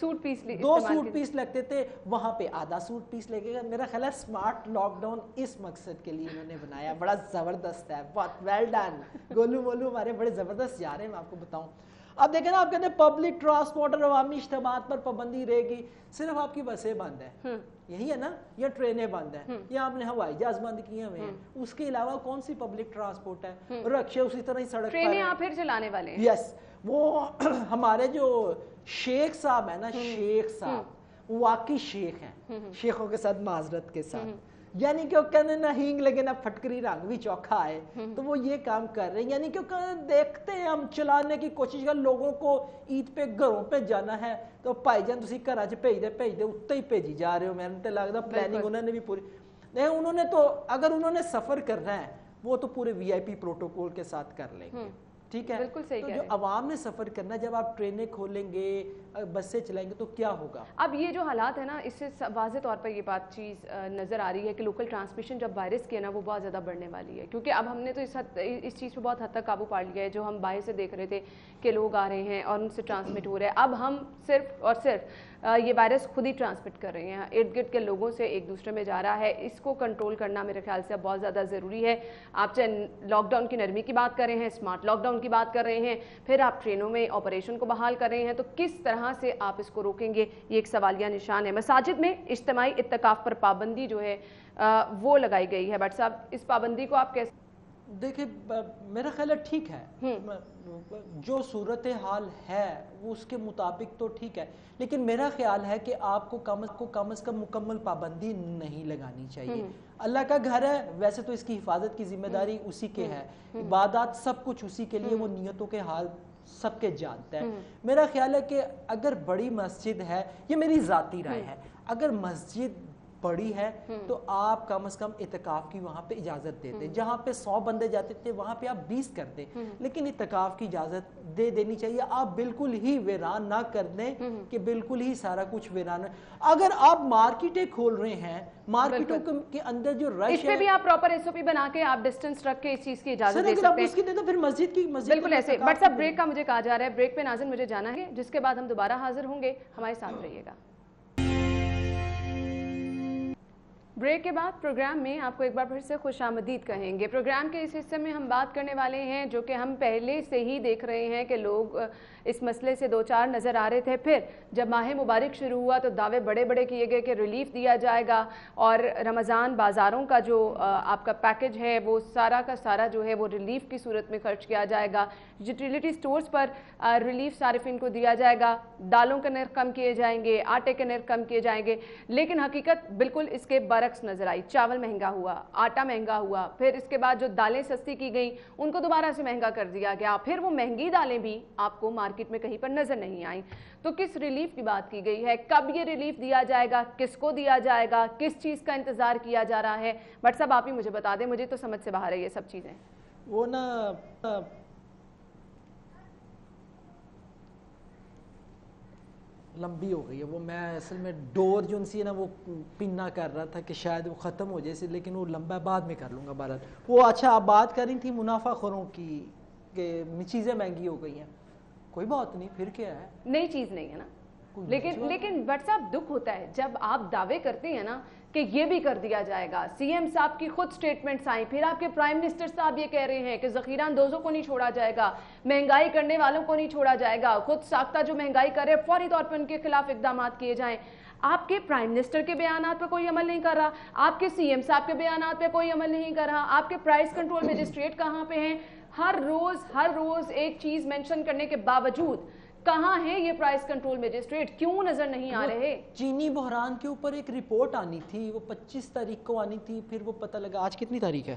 سوٹ پیس 2 سوٹ پیس لگتے تھے وہاں پہ آدھا سوٹ پیس لگے گا. میرا خیال ہے سمارٹ لاک ڈاؤن اس مقصد کے لیے انہوں نے بنایا. بڑا زبردست ہے, بہت ویل ڈن. گولو مولو ہمارے بڑے زبردست جا رہے ہیں, میں آپ کو بتاؤں. اب دیکھیں نا, آپ کہتے ہیں پبلک ٹرانسپورٹ اور عوامی اجتماعات پر پابندی رہے گی. صرف آپ کی بسیں بند ہیں, یہی ہے نا, یا ٹرینیں بند ہیں, یا آپ نے ہوائی جہاز بند کیے ہوئے ہیں. اس کے علاوہ کون سی پبلک ٹرانسپورٹ ہے؟ رکشے اسی طرح ہی سڑک پر, ٹرینیں آپ پھر چلانے والے ہیں. یس, وہ ہمارے جو شیخ صاحب ہیں نا, شیخ صاحب واقعی شیخ ہیں, شیخوں کے ساتھ معذرت کے ساتھ, یعنی کہ وہ کہنے نہ ہینگ لگے نہ پھٹکری رنگ بھی چوکھا آئے, تو وہ یہ کام کر رہے ہیں. یعنی کہ دیکھتے ہیں ہم چلانے کی کوشش کر, لوگوں کو عید پہ گھروں پہ جانا ہے تو بھائی جان تسی گھراں چ بھیج دے اتنے ہی بھیجی جا رہے ہو. میں نے لگتا پلاننگ انہوں نے بھی پوری نہیں, انہوں نے تو اگر انہوں نے سفر کرنا ہے وہ تو پورے VIP پروٹوکول کے ساتھ کر لیں گے, ٹھیک ہے. بالکل صحیح تو کہہ جو رہے ہیں. عوام نے سفر کرنا, جب آپ ٹرینیں کھولیں گے, بسیں چلائیں گے تو کیا ہوگا؟ اب یہ جو حالات ہے نا, اس سے واضح طور پر یہ بات چیز نظر آ رہی ہے کہ لوکل ٹرانسمیشن جب وائرس کی ہے نا وہ بہت زیادہ بڑھنے والی ہے. کیونکہ اب ہم نے تو اس چیز پہ بہت حد تک قابو پا لیا ہے. جو ہم باہر سے دیکھ رہے تھے کہ لوگ آ رہے ہیں اور ان سے ٹرانسمٹ ہو رہا ہے, اب ہم صرف اور صرف یہ وائرس خود ہی ٹرانسمٹ کر رہے ہیں, ارد گرد کے لوگوں سے ایک دوسرے میں جا رہا ہے. اس کو کنٹرول کرنا میرے خیال سے بہت زیادہ ضروری ہے. آپ چاہے لاک ڈاؤن کی نرمی کی بات کر رہے ہیں, اسمارٹ لاک ڈاؤن کی بات کر رہے ہیں, پھر آپ ٹرینوں میں آپریشن کو بحال کر رہے ہیں, تو کس طرح سے آپ اس کو روکیں گے, یہ ایک سوالیہ نشان ہے. مساجد میں اجتماعی اتقاف پر پابندی جو ہے وہ لگائی گئی ہے. بٹ صاحب اس پابندی کو آپ کیسے دیکھیں؟ میرا خیال ہے ٹھیک ہے, جو صورتحال ہے وہ اس کے مطابق تو ٹھیک ہے, لیکن میرا خیال ہے کہ آپ کو کم از کم مکمل پابندی نہیں لگانی چاہیے. اللہ کا گھر ہے, ویسے تو اس کی حفاظت کی ذمہ داری اسی کے ہے, عبادات سب کچھ اسی کے لیے, وہ نیتوں کے حال سب کے جانتا ہے. میرا خیال ہے کہ اگر بڑی مسجد ہے, یہ میری ذاتی رائے ہے, اگر مسجد بڑی ہے تو آپ کم از کم اعتکاف کی وہاں پہ اجازت دے دیں. جہاں پہ 100 بندے جاتے تھے وہاں پہ آپ 20 کر دیں, لیکن اعتکاف کی اجازت دے دینی چاہیے. آپ بالکل ہی ویران نہ کر دیں کہ بالکل ہی سارا کچھ ویران ہے. اگر آپ مارکیٹیں کھول رہے ہیں, مارکیٹوں کے اندر جو رش ہے, اس پہ بھی آپ پراپر SOP بنا کے آپ ڈسٹنس رکھ کے اس چیز کی اجازت دے سکتے ہیں. اس کی دے تو پھر مسجد بالکل ایسے. بٹ صاحب بریک کا مجھے کہا جا رہا ہے, بریک پہ ناظرین مجھے جانا ہے, جس کے بعد ہم دوبارہ حاضر ہوں گے. ہمارے ساتھ رہیے گا. بریک کے بعد پروگرام میں آپ کو ایک بار پھر سے خوش آمدید کہیں گے. پروگرام کے اس حصے میں ہم بات کرنے والے ہیں جو کہ ہم پہلے سے ہی دیکھ رہے ہیں کہ لوگ اس مسئلے سے 2-4 نظر آ رہے تھے. پھر جب ماہ مبارک شروع ہوا تو دعوے بڑے بڑے کیے گئے کہ ریلیف دیا جائے گا, اور رمضان بازاروں کا جو آپ کا پیکج ہے وہ سارا کا سارا جو ہے وہ ریلیف کی صورت میں خرچ کیا جائے گا. یوٹیلیٹی سٹورز پر ریلیف صارفین کو دیا جائے گا, دالوں کے نرخ کم کیے جائیں گے, آٹے کے نرخ کم کیے جائیں گے. لیکن حقیقت بالکل اس کے برعکس نظر آئی. چاول مہنگا ہوا, آٹا مہنگا ہوا, پھر اس کے بعد جو دالیں سستی کی گئیں ان کو دوبارہ سے مہنگا کر دیا گیا. پھر وہ مہنگی دالیں بھی آپ کو مارکیٹ میں کہیں پر نظر نہیں آئیں. تو کس ریلیف کی بات کی گئی ہے, کب یہ ریلیف دیا جائے گا, کس کو دیا جائے گا, کس چیز کا انتظار کیا جا رہا ہے؟ بٹ صاحب آپ ہی مجھے بتا دیں, مجھے تو سمجھ سے باہر ہے یہ سب چیزیں. وہ نا لمبی ہو گئی ہے وہ, میں اصل میں ڈور جو ان سی ہے نا وہ پننا کر رہا تھا کہ شاید وہ ختم ہو جائے, لیکن وہ لمبا بعد میں کر لوں گا. بہرحال وہ اچھا آپ بات کر رہی تھی منافع خوروں کی کہ چیزیں مہنگی ہو گئی ہیں. کوئی بات نہیں, پھر کیا ہے, نئی چیز نہیں ہے نا. لیکن بٹ صاحب دکھ ہوتا ہے جب آپ دعوے کرتے ہیں نا کہ یہ بھی کر دیا جائے گا. CM صاحب کی خود سٹیٹمنٹس آئیں, پھر آپ کے پرائم منسٹر صاحب یہ کہہ رہے ہیں کہ ذخیرہ اندوزوں کو نہیں چھوڑا جائے گا, مہنگائی کرنے والوں کو نہیں چھوڑا جائے گا, خود ساختہ جو مہنگائی کرے فوری طور پر ان کے خلاف اقدامات کیے جائیں. آپ کے پرائم منسٹر کے بیانات پہ کوئی عمل نہیں کر رہا, آپ کے CM صاحب کے بیانات پہ کوئی عمل نہیں کر رہا, آپ کے پرائس کنٹرول مجسٹریٹ کہاں پہ ہیں؟ ہر روز ایک چیز مینشن کرنے کے باوجود کہاں ہے یہ پرائس کنٹرول مجسٹریٹ, کیوں نظر نہیں آ رہے؟ چینی بحران کے اوپر ایک رپورٹ آنی تھی, وہ 25 تاریخ کو آنی تھی, پھر وہ پتہ لگا آج کتنی تاریخ ہے,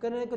ਕਹਿੰਦੇ ਨੇ ਕਿ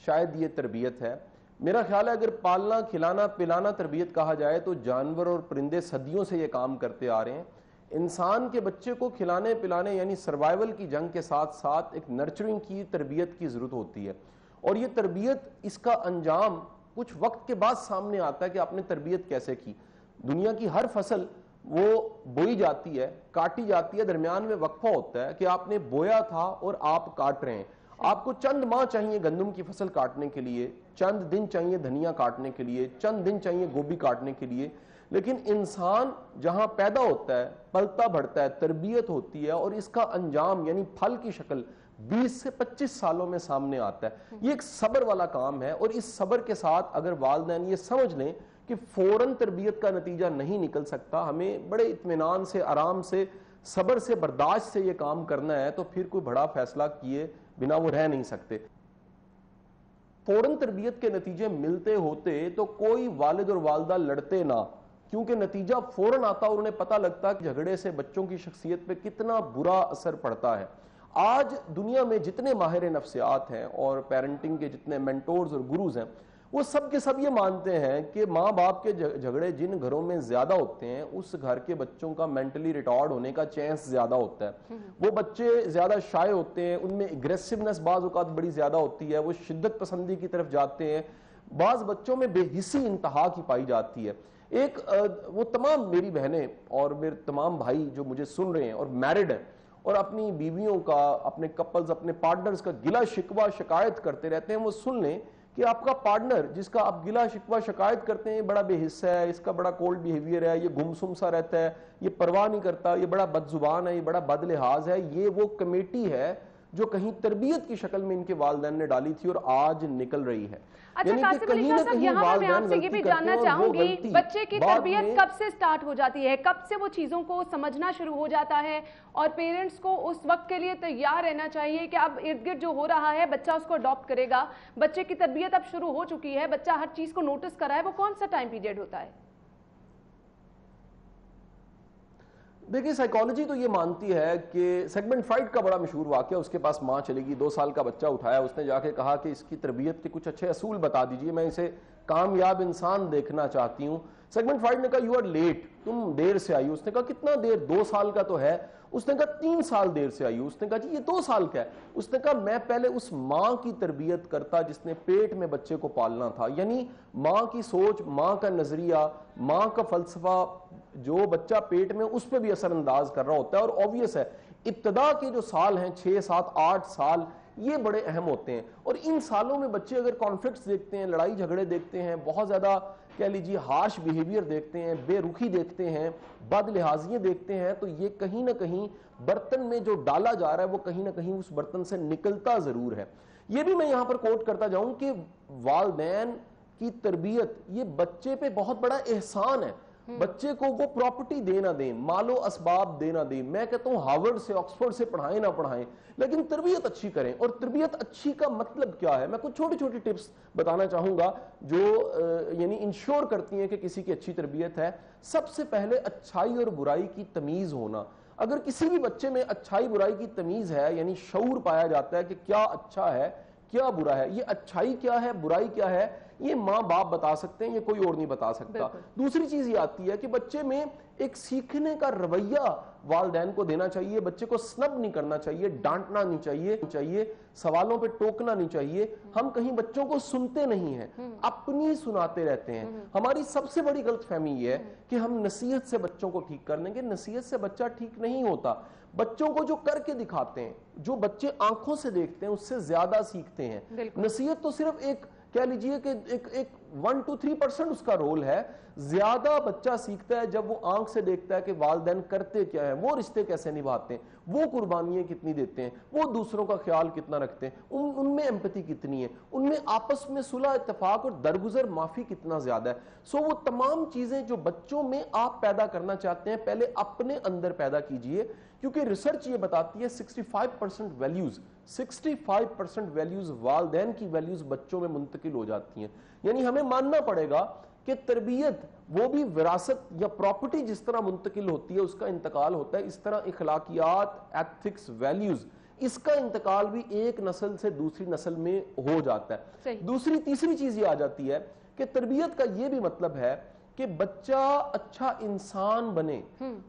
شاید یہ تربیت ہے. میرا خیال ہے اگر پالنا کھلانا پلانا تربیت کہا جائے تو جانور اور پرندے صدیوں سے یہ کام کرتے آ رہے ہیں. انسان کے بچے کو کھلانے پلانے یعنی سروائیول کی جنگ کے ساتھ ساتھ ایک نرچرنگ کی تربیت کی ضرورت ہوتی ہے, اور یہ تربیت اس کا انجام کچھ وقت کے بعد سامنے آتا ہے کہ آپ نے تربیت کیسے کی. دنیا کی ہر فصل وہ بوئی جاتی ہے, کاٹی جاتی ہے, درمیان میں وقفہ ہوتا ہے کہ آپ نے بویا تھا اور آپ کاٹ رہے ہیں. آپ کو چند ماہ چاہیے گندم کی فصل کاٹنے کے لیے, چند دن چاہیے دھنیا کاٹنے کے لیے, چند دن چاہیے گوبھی کاٹنے کے لیے. لیکن انسان جہاں پیدا ہوتا ہے, پلتا بڑھتا ہے, تربیت ہوتی ہے, اور اس کا انجام یعنی پھل کی شکل 20 سے 25 سالوں میں سامنے آتا ہے. یہ ایک صبر والا کام ہے, اور اس صبر کے ساتھ اگر والدین یہ سمجھ لیں کہ فوراً تربیت کا نتیجہ نہیں نکل سکتا, ہمیں بڑے اطمینان سے, آرام سے, صبر سے, برداشت سے یہ کام کرنا ہے, تو پھر کوئی بڑا فیصلہ کیے بنا وہ رہ نہیں سکتے. فوراً تربیت کے نتیجے ملتے ہوتے تو کوئی والد اور والدہ لڑتے نہ, کیونکہ نتیجہ فوراً آتا اور انہیں پتہ لگتا کہ جھگڑے سے بچوں کی شخصیت پہ کتنا برا اثر پڑتا ہے. آج دنیا میں جتنے ماہر نفسیات ہیں اور پیرنٹنگ کے جتنے مینٹورز اور گروز ہیں, وہ سب کے سب یہ مانتے ہیں کہ ماں باپ کے جھگڑے جن گھروں میں زیادہ ہوتے ہیں اس گھر کے بچوں کا مینٹلی ریٹارڈ ہونے کا چانس زیادہ ہوتا ہے. وہ بچے زیادہ شائع ہوتے ہیں, ان میں اگریسونیس بعض اوقات بڑی زیادہ ہوتی ہے, وہ شدت پسندی کی طرف جاتے ہیں, بعض بچوں میں بے حسی انتہا کی پائی جاتی ہے. ایک وہ تمام میری بہنیں اور میرے تمام بھائی جو مجھے سن رہے ہیں اور میرڈ ہیں اور اپنی بیویوں کا, اپنے کپلز, اپنے پارٹنرز کا گلہ شکوہ شکایت کرتے رہتے ہیں, وہ سن لیں کہ آپ کا پارٹنر جس کا آپ گلہ شکوہ شکایت کرتے ہیں بڑا بے حصہ ہے, اس کا بڑا کولڈ بیہیویئر ہے, یہ گمسم سا رہتا ہے, یہ پرواہ نہیں کرتا, یہ بڑا بد زبان ہے, یہ بڑا بد لحاظ ہے, یہ وہ کمیٹی ہے جو کہیں تربیت کی شکل میں ان کے والدین نے ڈالی تھی اور آج نکل رہی ہے. اچھا قاسم علی شاہ صاحب, یہاں پر میں آپ سے یہ بھی جاننا چاہوں گی, بچے کی تربیت کب سے سٹارٹ ہو جاتی ہے, کب سے وہ چیزوں کو سمجھنا شروع ہو جاتا ہے, اور پیرنٹس کو اس وقت کے لیے تیار رہنا چاہیے کہ اب ارد گرد جو ہو رہا ہے بچہ اس کو اڈاپٹ کرے گا, بچے کی تربیت اب شروع ہو چکی ہے, بچہ ہر چیز کو نوٹس کر رہا ہے, وہ کون سا ٹائم پیریڈ ہوتا ہے؟ دیکھیں سائیکالوجی تو یہ مانتی ہے کہ سیگمنٹ فرائڈ کا بڑا مشہور واقعہ, اس کے پاس ماں چلے گی, 2 سال کا بچہ اٹھایا, اس نے جا کے کہا کہ اس کی تربیت کے کچھ اچھے اصول بتا دیجئے, میں اسے کامیاب انسان دیکھنا چاہتی ہوں. سیگمنٹ فرائڈ نے کہا یو آر لیٹ, تم دیر سے آئی ہو. اس نے کہا کتنا دیر, 2 سال کا تو ہے. اس نے کہا 3 سال دیر سے آئی ہو. اس نے کہا جی یہ 2 سال کا ہے. اس نے کہا میں پہلے اس ماں کی تربیت کرتا جس نے پیٹ میں بچے کو پالنا تھا, یعنی ماں کی سوچ, ماں کا نظریہ, ماں کا فلسفہ جو بچہ پیٹ میں اس پہ بھی اثر انداز کر رہا ہوتا ہے. اور آبویس ہے ابتدا کے جو سال ہیں 6 7 8 سال یہ بڑے اہم ہوتے ہیں, اور ان سالوں میں بچے اگر کانفلکٹس دیکھتے ہیں, لڑائی جھگڑے دیکھتے ہیں, بہت زیادہ کہہ لیجیے ہارش بیہیویئر دیکھتے ہیں, بے رخی دیکھتے ہیں, بد لحاظیاں دیکھتے ہیں, تو یہ کہیں نہ کہیں برتن میں جو ڈالا جا رہا ہے وہ کہیں نہ کہیں اس برتن سے نکلتا ضرور ہے. یہ بھی میں یہاں پر کوٹ کرتا جاؤں کہ والدین کی تربیت یہ بچے پہ بہت بڑا احسان ہے. بچے کو وہ پراپرٹی دے نہ دیں, مال و اسباب دے نہ دیں, میں کہتا ہوں ہارورڈ سے آکسفورڈ سے پڑھائیں نہ پڑھائیں, لیکن تربیت اچھی کریں. اور تربیت اچھی کا مطلب کیا ہے, میں کچھ چھوٹی چھوٹی ٹپس بتانا چاہوں گا جو یعنی انشور کرتی ہیں کہ کسی کی اچھی تربیت ہے. سب سے پہلے اچھائی اور برائی کی تمیز ہونا. اگر کسی بھی بچے میں اچھائی برائی کی تمیز ہے, یعنی شعور پایا جاتا ہے کہ کیا اچھا ہے کیا برا ہے, یہ اچھائی کیا ہے برائی کیا ہے, یہ ماں باپ بتا سکتے ہیں, یہ کوئی اور نہیں بتا سکتا. دوسری چیز یہ آتی ہے کہ بچے میں ایک سیکھنے کا رویہ والدین کو دینا چاہیے. بچے کو سنب نہیں کرنا چاہیے, ڈانٹنا نہیں چاہیے, سوالوں پہ ٹوکنا نہیں چاہیے. ہم کہیں بچوں کو سنتے نہیں ہیں, اپنی سناتے رہتے ہیں. ہماری سب سے بڑی غلط فہمی یہ ہے کہ ہم نصیحت سے بچوں کو ٹھیک کر لیں گے. نصیحت سے بچہ ٹھیک نہیں ہوتا. بچوں کو جو کر کے دکھاتے ہیں, جو بچے آنکھوں سے دیکھتے ہیں, اس سے زیادہ سیکھتے ہیں. نصیحت تو صرف ایک کہہ لیجئے کہ ایک 1 to 3% اس کا رول ہے. زیادہ بچہ سیکھتا ہے جب وہ آنکھ سے دیکھتا ہے کہ والدین کرتے کیا ہیں, وہ رشتے کیسے نبھاتے ہیں, وہ قربانیاں کتنی دیتے ہیں, وہ دوسروں کا خیال کتنا رکھتے ہیں, ان میں ایمپتھی کتنی ہے, ان میں آپس میں صلح اتفاق اور درگزر معافی کتنا زیادہ ہے. سو وہ تمام چیزیں جو بچوں میں آپ پیدا کرنا چاہتے ہیں پہلے اپنے اندر پیدا کیجئے, کیونکہ ریسرچ یہ بتاتی ہے 65% ویلیوز والدین کی ویلیوز بچوں میں منتقل ہو جاتی ہیں. یعنی ہمیں ماننا پڑے گا کہ تربیت وہ بھی وراثت یا پراپرٹی جس طرح منتقل ہوتی ہے اس کا انتقال ہوتا ہے, اس طرح اخلاقیات, ایتھکس, ویلیوز اس کا انتقال بھی ایک نسل سے دوسری نسل میں ہو جاتا ہے. دوسری تیسری چیز یہ آ جاتی ہے کہ تربیت کا یہ بھی مطلب ہے کہ بچہ اچھا انسان بنے.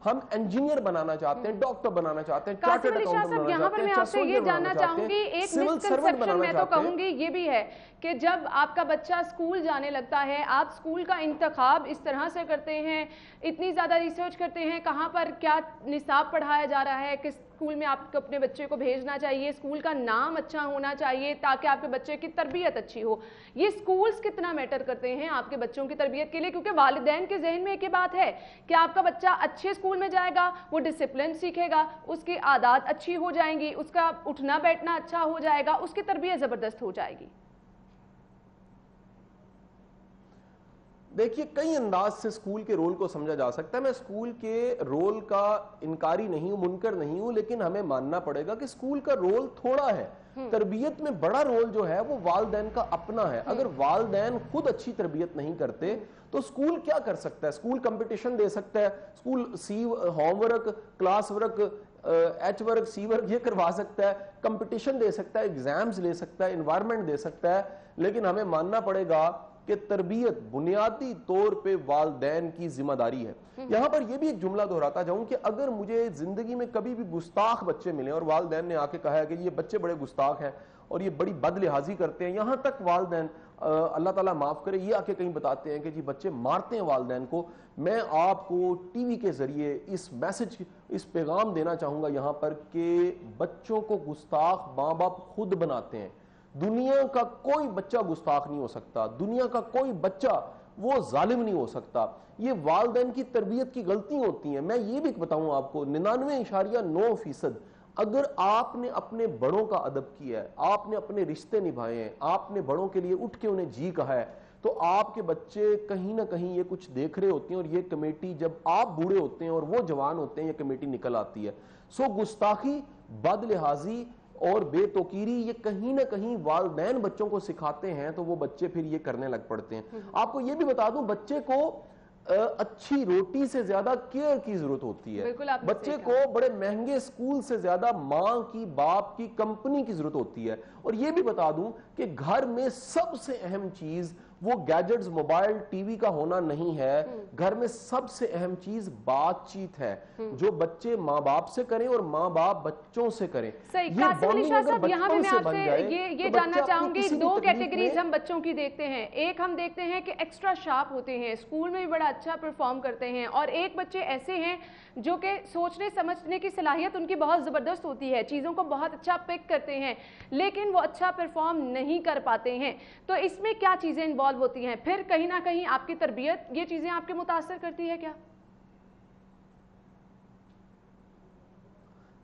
ہم انجینئر بنانا چاہتے ہیں, ڈاکٹر بنانا چاہتے ہیں, چارٹرڈ اکاؤنٹنٹ بنانا چاہتے ہیں, میں آپ سے یہ جاننا چاہوں گی, ایک مسکنسپشن میں تو کہوں گی یہ بھی ہے کہ جب آپ کا بچہ اسکول جانے لگتا ہے, آپ اسکول کا انتخاب اس طرح سے کرتے ہیں, اتنی زیادہ ریسرچ کرتے ہیں کہاں پر کیا نصاب پڑھایا جا رہا ہے, کس اسکول میں آپ کو اپنے بچے کو بھیجنا چاہیے, اسکول کا نام اچھا ہونا چاہیے تاکہ آپ کے بچے کی تربیت اچھی ہو. یہ اسکولز کتنا میٹر کرتے ہیں آپ کے بچوں کی تربیت کے لیے؟ کیونکہ والدین کے ذہن میں ایک بات ہے کہ آپ کا بچہ اچھے اسکول میں جائے گا, وہ ڈسپلن سیکھے گا, اس کی عادات اچھی ہو جائیں گی, اس کا اٹھنا بیٹھنا اچھا ہو جائے گا, اس کی تربیت زبردست ہو جائے گی. دیکھیے کئی انداز سے اسکول کے رول کو سمجھا جا سکتا ہے. میں اسکول کے رول کا انکاری نہیں ہوں, منکر نہیں ہوں, لیکن ہمیں ماننا پڑے گا کہ اسکول کا رول تھوڑا ہے. تربیت میں بڑا رول جو ہے وہ والدین کا اپنا ہے. اگر والدین خود اچھی تربیت نہیں کرتے تو اسکول کیا کر سکتا ہے؟ اسکول کمپٹیشن دے سکتا ہے, school home work, class work, H work, C work یہ کروا سکتا ہے, کمپٹیشن دے سکتا ہے, ایگزامز لے سکتا ہے, انوائرمنٹ دے سکتا ہے, لیکن ہمیں ماننا پڑے گا کہ تربیت بنیادی طور پہ والدین کی ذمہ داری ہے. یہاں پر یہ بھی ایک جملہ دہراتا جاؤں کہ اگر مجھے زندگی میں کبھی بھی گستاخ بچے ملیں اور والدین نے آ کے کہا ہے کہ یہ بچے بڑے گستاخ ہیں اور یہ بڑی بد لحاظی کرتے ہیں, یہاں تک والدین اللہ تعالیٰ معاف کرے یہ آ کے کہیں بتاتے ہیں کہ جی بچے مارتے ہیں والدین کو, میں آپ کو ٹی وی کے ذریعے اس میسج, اس پیغام دینا چاہوں گا یہاں پر کہ بچوں کو گستاخ ماں باپ خود بناتے ہیں. دنیا کا کوئی بچہ گستاخ نہیں ہو سکتا, دنیا کا کوئی بچہ وہ ظالم نہیں ہو سکتا. یہ والدین کی تربیت کی غلطی ہوتی ہیں. میں یہ بھی بتاؤں آپ کو 99.9% اگر آپ نے اپنے بڑوں کا ادب کیا ہے, آپ نے اپنے رشتے نبھائے ہیں, آپ نے بڑوں کے لیے اٹھ کے انہیں جی کہا ہے, تو آپ کے بچے کہیں نہ کہیں یہ کچھ دیکھ رہے ہوتے ہیں اور یہ کمیٹی جب آپ بوڑھے ہوتے ہیں اور وہ جوان ہوتے ہیں یہ کمیٹی نکل آتی ہے. سو گستاخی, بد لحاظی اور بے توقیری یہ کہیں نہ کہیں والدین بچوں کو سکھاتے ہیں تو وہ بچے پھر یہ کرنے لگ پڑتے ہیں. آپ کو یہ بھی بتا دوں بچے کو اچھی روٹی سے زیادہ کیئر کی ضرورت ہوتی ہے. بچے کو بڑے مہنگے اسکول سے زیادہ ماں کی, باپ کی, کمپنی کی ضرورت ہوتی ہے. اور یہ بھی بتا دوں کہ گھر میں سب سے اہم چیز وہ گیجٹس, موبائل, ٹی وی کا ہونا نہیں ہے. گھر میں سب سے اہم چیز بات چیت ہے جو بچے ماں باپ سے کریں اور ماں باپ بچوں سے کریں. قاسم علی شاہ صاحب, یہاں بھی میں آپ سے یہ جاننا چاہوں گی, دو کیٹیگریز ہم بچوں کی دیکھتے ہیں. ایک ہم دیکھتے ہیں کہ ایکسٹرا شارپ ہوتے ہیں, اسکول میں بھی بڑا اچھا پرفارم کرتے ہیں, اور ایک بچے ایسے ہیں جو کہ سوچنے سمجھنے کی صلاحیت ان کی بہت زبردست ہوتی ہے, چیزوں کو بہت اچھا پک کرتے ہیں لیکن وہ اچھا پرفارم نہیں کر پاتے ہیں. تو اس میں کیا چیزیں انوالو ہوتی ہیں؟ پھر کہیں نہ کہیں آپ کی تربیت یہ چیزیں آپ کے متاثر کرتی ہے کیا؟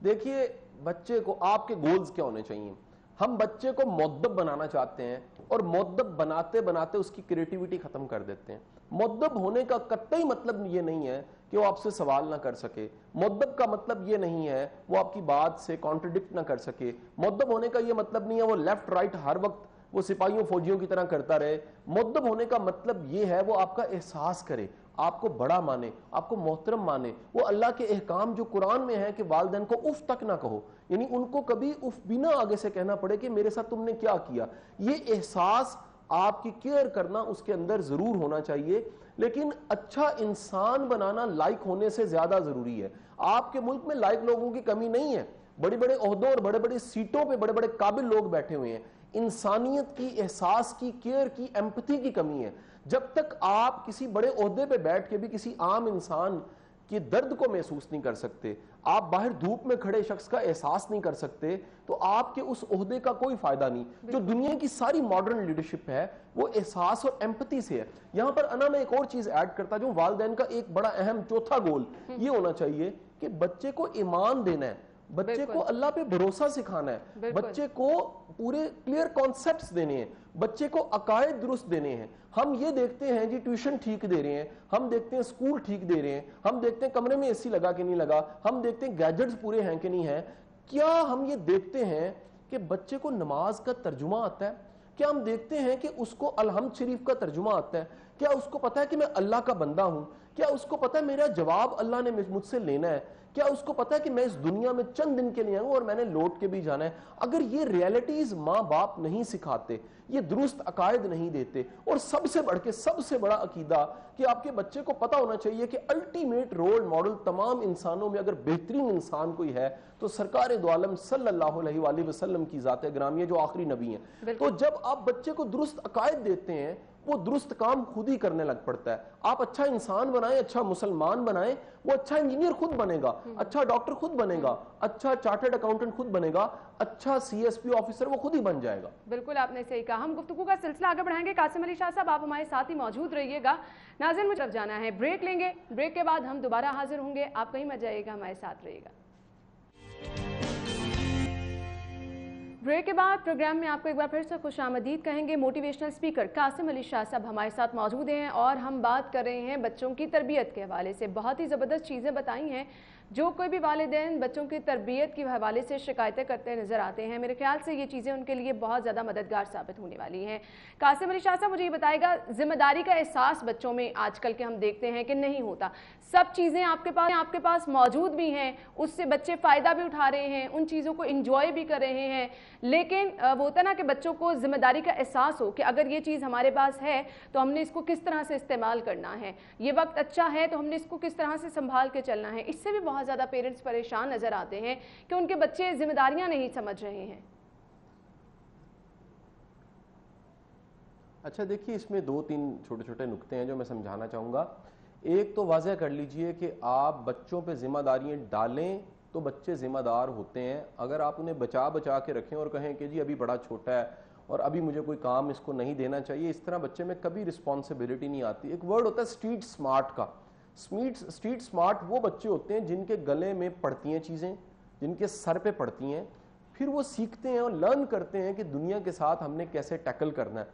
دیکھیے بچے کو آپ کے گولز کیا ہونے چاہیے. ہم بچے کو مؤدب بنانا چاہتے ہیں اور مؤدب بناتے بناتے اس کی کریٹیوٹی ختم کر دیتے ہیں. مؤدب ہونے کا قطعی مطلب یہ نہیں ہے کہ وہ آپ سے سوال نہ کر سکے. مؤدب کا مطلب یہ نہیں ہے وہ آپ کی بات سے کانٹرڈکٹ نہ کر سکے. مؤدب ہونے کا یہ مطلب نہیں ہے وہ لیفٹ رائٹ ہر وقت وہ سپاہیوں فوجیوں کی طرح کرتا رہے. مؤدب ہونے کا مطلب یہ ہے وہ آپ کا احساس کرے, آپ کو بڑا مانے, آپ کو محترم مانے. وہ اللہ کے احکام جو قرآن میں ہے کہ والدین کو اف تک نہ کہو, یعنی ان کو کبھی اف بھی نہ آگے سے کہنا پڑے کہ میرے ساتھ تم نے کیا کیا. یہ احساس آپ کی کیئر کرنا اس کے اندر ضرور ہونا چاہیے. لیکن اچھا انسان بنانا لائق ہونے سے زیادہ ضروری ہے. آپ کے ملک میں لائق لوگوں کی کمی نہیں ہے, بڑے بڑے عہدوں اور بڑے بڑے سیٹوں پہ بڑے بڑے قابل لوگ بیٹھے ہوئے ہیں. انسانیت کی, احساس کی, کیئر کی, ایمپتھی کی کمی ہے. جب تک آپ کسی بڑے عہدے پہ بیٹھ کے بھی کسی عام انسان کے درد کو محسوس نہیں کر سکتے, آپ باہر دھوپ میں کھڑے شخص کا احساس نہیں کر سکتے, تو آپ کے اس عہدے کا کوئی فائدہ نہیں. جو دنیا کی ساری ماڈرن لیڈرشپ ہے وہ احساس اور ایمپتھی سے ہے. یہاں پر میں ایک اور چیز ایڈ کرتا جو والدین کا ایک بڑا اہم چوتھا گول یہ ہونا چاہیے کہ بچے کو ایمان دینا ہے, بچے کو اللہ پہ بھروسہ سکھانا ہے, بچے کو پورے کلیئر کانسیپٹس دینے ہیں, بچے کو عقائد درست دینے ہیں. ہم یہ دیکھتے ہیں جی ٹیوشن ٹھیک دے رہے ہیں, ہم دیکھتے ہیں اسکول ٹھیک دے رہے ہیں, ہم دیکھتے ہیں کمرے میں اے سی لگا کہ نہیں لگا, ہم دیکھتے ہیں گیجٹس پورے ہیں کہ نہیں ہیں. کیا ہم یہ دیکھتے ہیں کہ بچے کو نماز کا ترجمہ آتا ہے؟ کیا ہم دیکھتے ہیں کہ اس کو الحمد شریف کا ترجمہ آتا ہے؟ کیا اس کو پتا ہے کہ میں اللہ کا بندہ ہوں؟ کیا اس کو پتا ہے میرا جواب اللہ نے مجھ سے لینا ہے؟ کیا اس کو پتا ہے کہ میں اس دنیا میں چند دن کے لیے آؤں اور میں نے لوٹ کے بھی جانا ہے؟ اگر یہ ریئلٹیز ماں باپ نہیں سکھاتے، یہ درست عقائد نہیں دیتے، اور سب سے بڑھ کے سب سے بڑا عقیدہ کہ آپ کے بچے کو پتا ہونا چاہیے کہ الٹیمیٹ رول ماڈل تمام انسانوں میں اگر بہترین انسان کوئی ہے تو سرکار دو عالم صلی اللہ علیہ وآلہ وسلم کی ذات گرامی ہے جو آخری نبی ہیں. تو جب آپ بچے کو درست عقائد دیتے ہیں وہ درست کام خود ہی کرنے لگ پڑتا ہے. آپ اچھا انسان بنائیں، اچھا مسلمان بنائیں، وہ اچھا انجینئر خود بنے گا، اچھا ڈاکٹر خود بنے گا، اچھا چارٹرڈ اکاؤنٹنٹ خود بنے گا، اچھا CSP آفیسر وہ خود ہی بن جائے گا. بالکل آپ نے صحیح کہا. ہم گفتگو کا سلسلہ آگے بڑھائیں گے. قاسم علی شاہ صاحب آپ ہمارے ساتھ ہی موجود رہیے گا. ناظرین مجھے طرف جانا ہے، بریک لیں گے، بریک کے بعد ہم دوبارہ حاضر ہوں گے. آپ کہیں مت جائیے گا، ہمارے ساتھ رہیے گا. بریک کے بعد پروگرام میں آپ کو ایک بار پھر سے خوش آمدید کہیں گے. موٹیویشنل سپیکر قاسم علی شاہ صاحب ہمارے ساتھ موجود ہیں اور ہم بات کر رہے ہیں بچوں کی تربیت کے حوالے سے. بہت ہی زبردست چیزیں بتائی ہیں. جو کوئی بھی والدین بچوں کی تربیت کے حوالے سے شکایتیں کرتے نظر آتے ہیں، میرے خیال سے یہ چیزیں ان کے لیے بہت زیادہ مددگار ثابت ہونے والی ہیں. قاسم علی شاہ صاحب مجھے یہ بتائے گا، ذمہ داری کا احساس بچوں میں آج کل کے ہم دیکھتے ہیں کہ نہیں ہوتا. سب چیزیں آپ کے پاس موجود بھی ہیں، اس سے بچے فائدہ بھی اٹھا رہے ہیں، ان چیزوں کو انجوائے بھی کر رہے ہیں، لیکن وہ ہوتا نا کہ بچوں کو ذمہ داری کا احساس ہو کہ اگر یہ چیز ہمارے پاس ہے تو ہم نے اس کو کس طرح سے استعمال کرنا ہے، یہ وقت اچھا ہے تو ہم نے اس کو کس طرح سے سنبھال کے چلنا ہے. اس سے بھی بہت زیادہ پیرنٹس پریشان نظر آتے ہیں کہ ان کے بچے ذمہ داریاں نہیں سمجھ رہے ہیں. اچھا دیکھیے، اس میں 2-3 چھوٹے چھوٹے نکتے ہیں جو میں سمجھانا چاہوں گا. ایک تو واضح کر لیجئے کہ آپ بچوں پہ ذمہ داریاں ڈالیں تو بچے ذمہ دار ہوتے ہیں. اگر آپ انہیں بچا کے رکھیں اور کہیں کہ جی ابھی بڑا چھوٹا ہے اور ابھی مجھے کوئی کام اس کو نہیں دینا چاہیے، اس طرح بچے میں کبھی رسپانسبلٹی نہیں آتی. ایک ورڈ ہوتا ہے اسٹریٹ سمارٹ کا. اسٹریٹ سمارٹ وہ بچے ہوتے ہیں جن کے گلے میں پڑتی ہیں چیزیں، جن کے سر پہ پڑتی ہیں، پھر وہ سیکھتے ہیں اور لرن کرتے ہیں کہ دنیا کے ساتھ ہم نے کیسے ٹیکل کرنا ہے.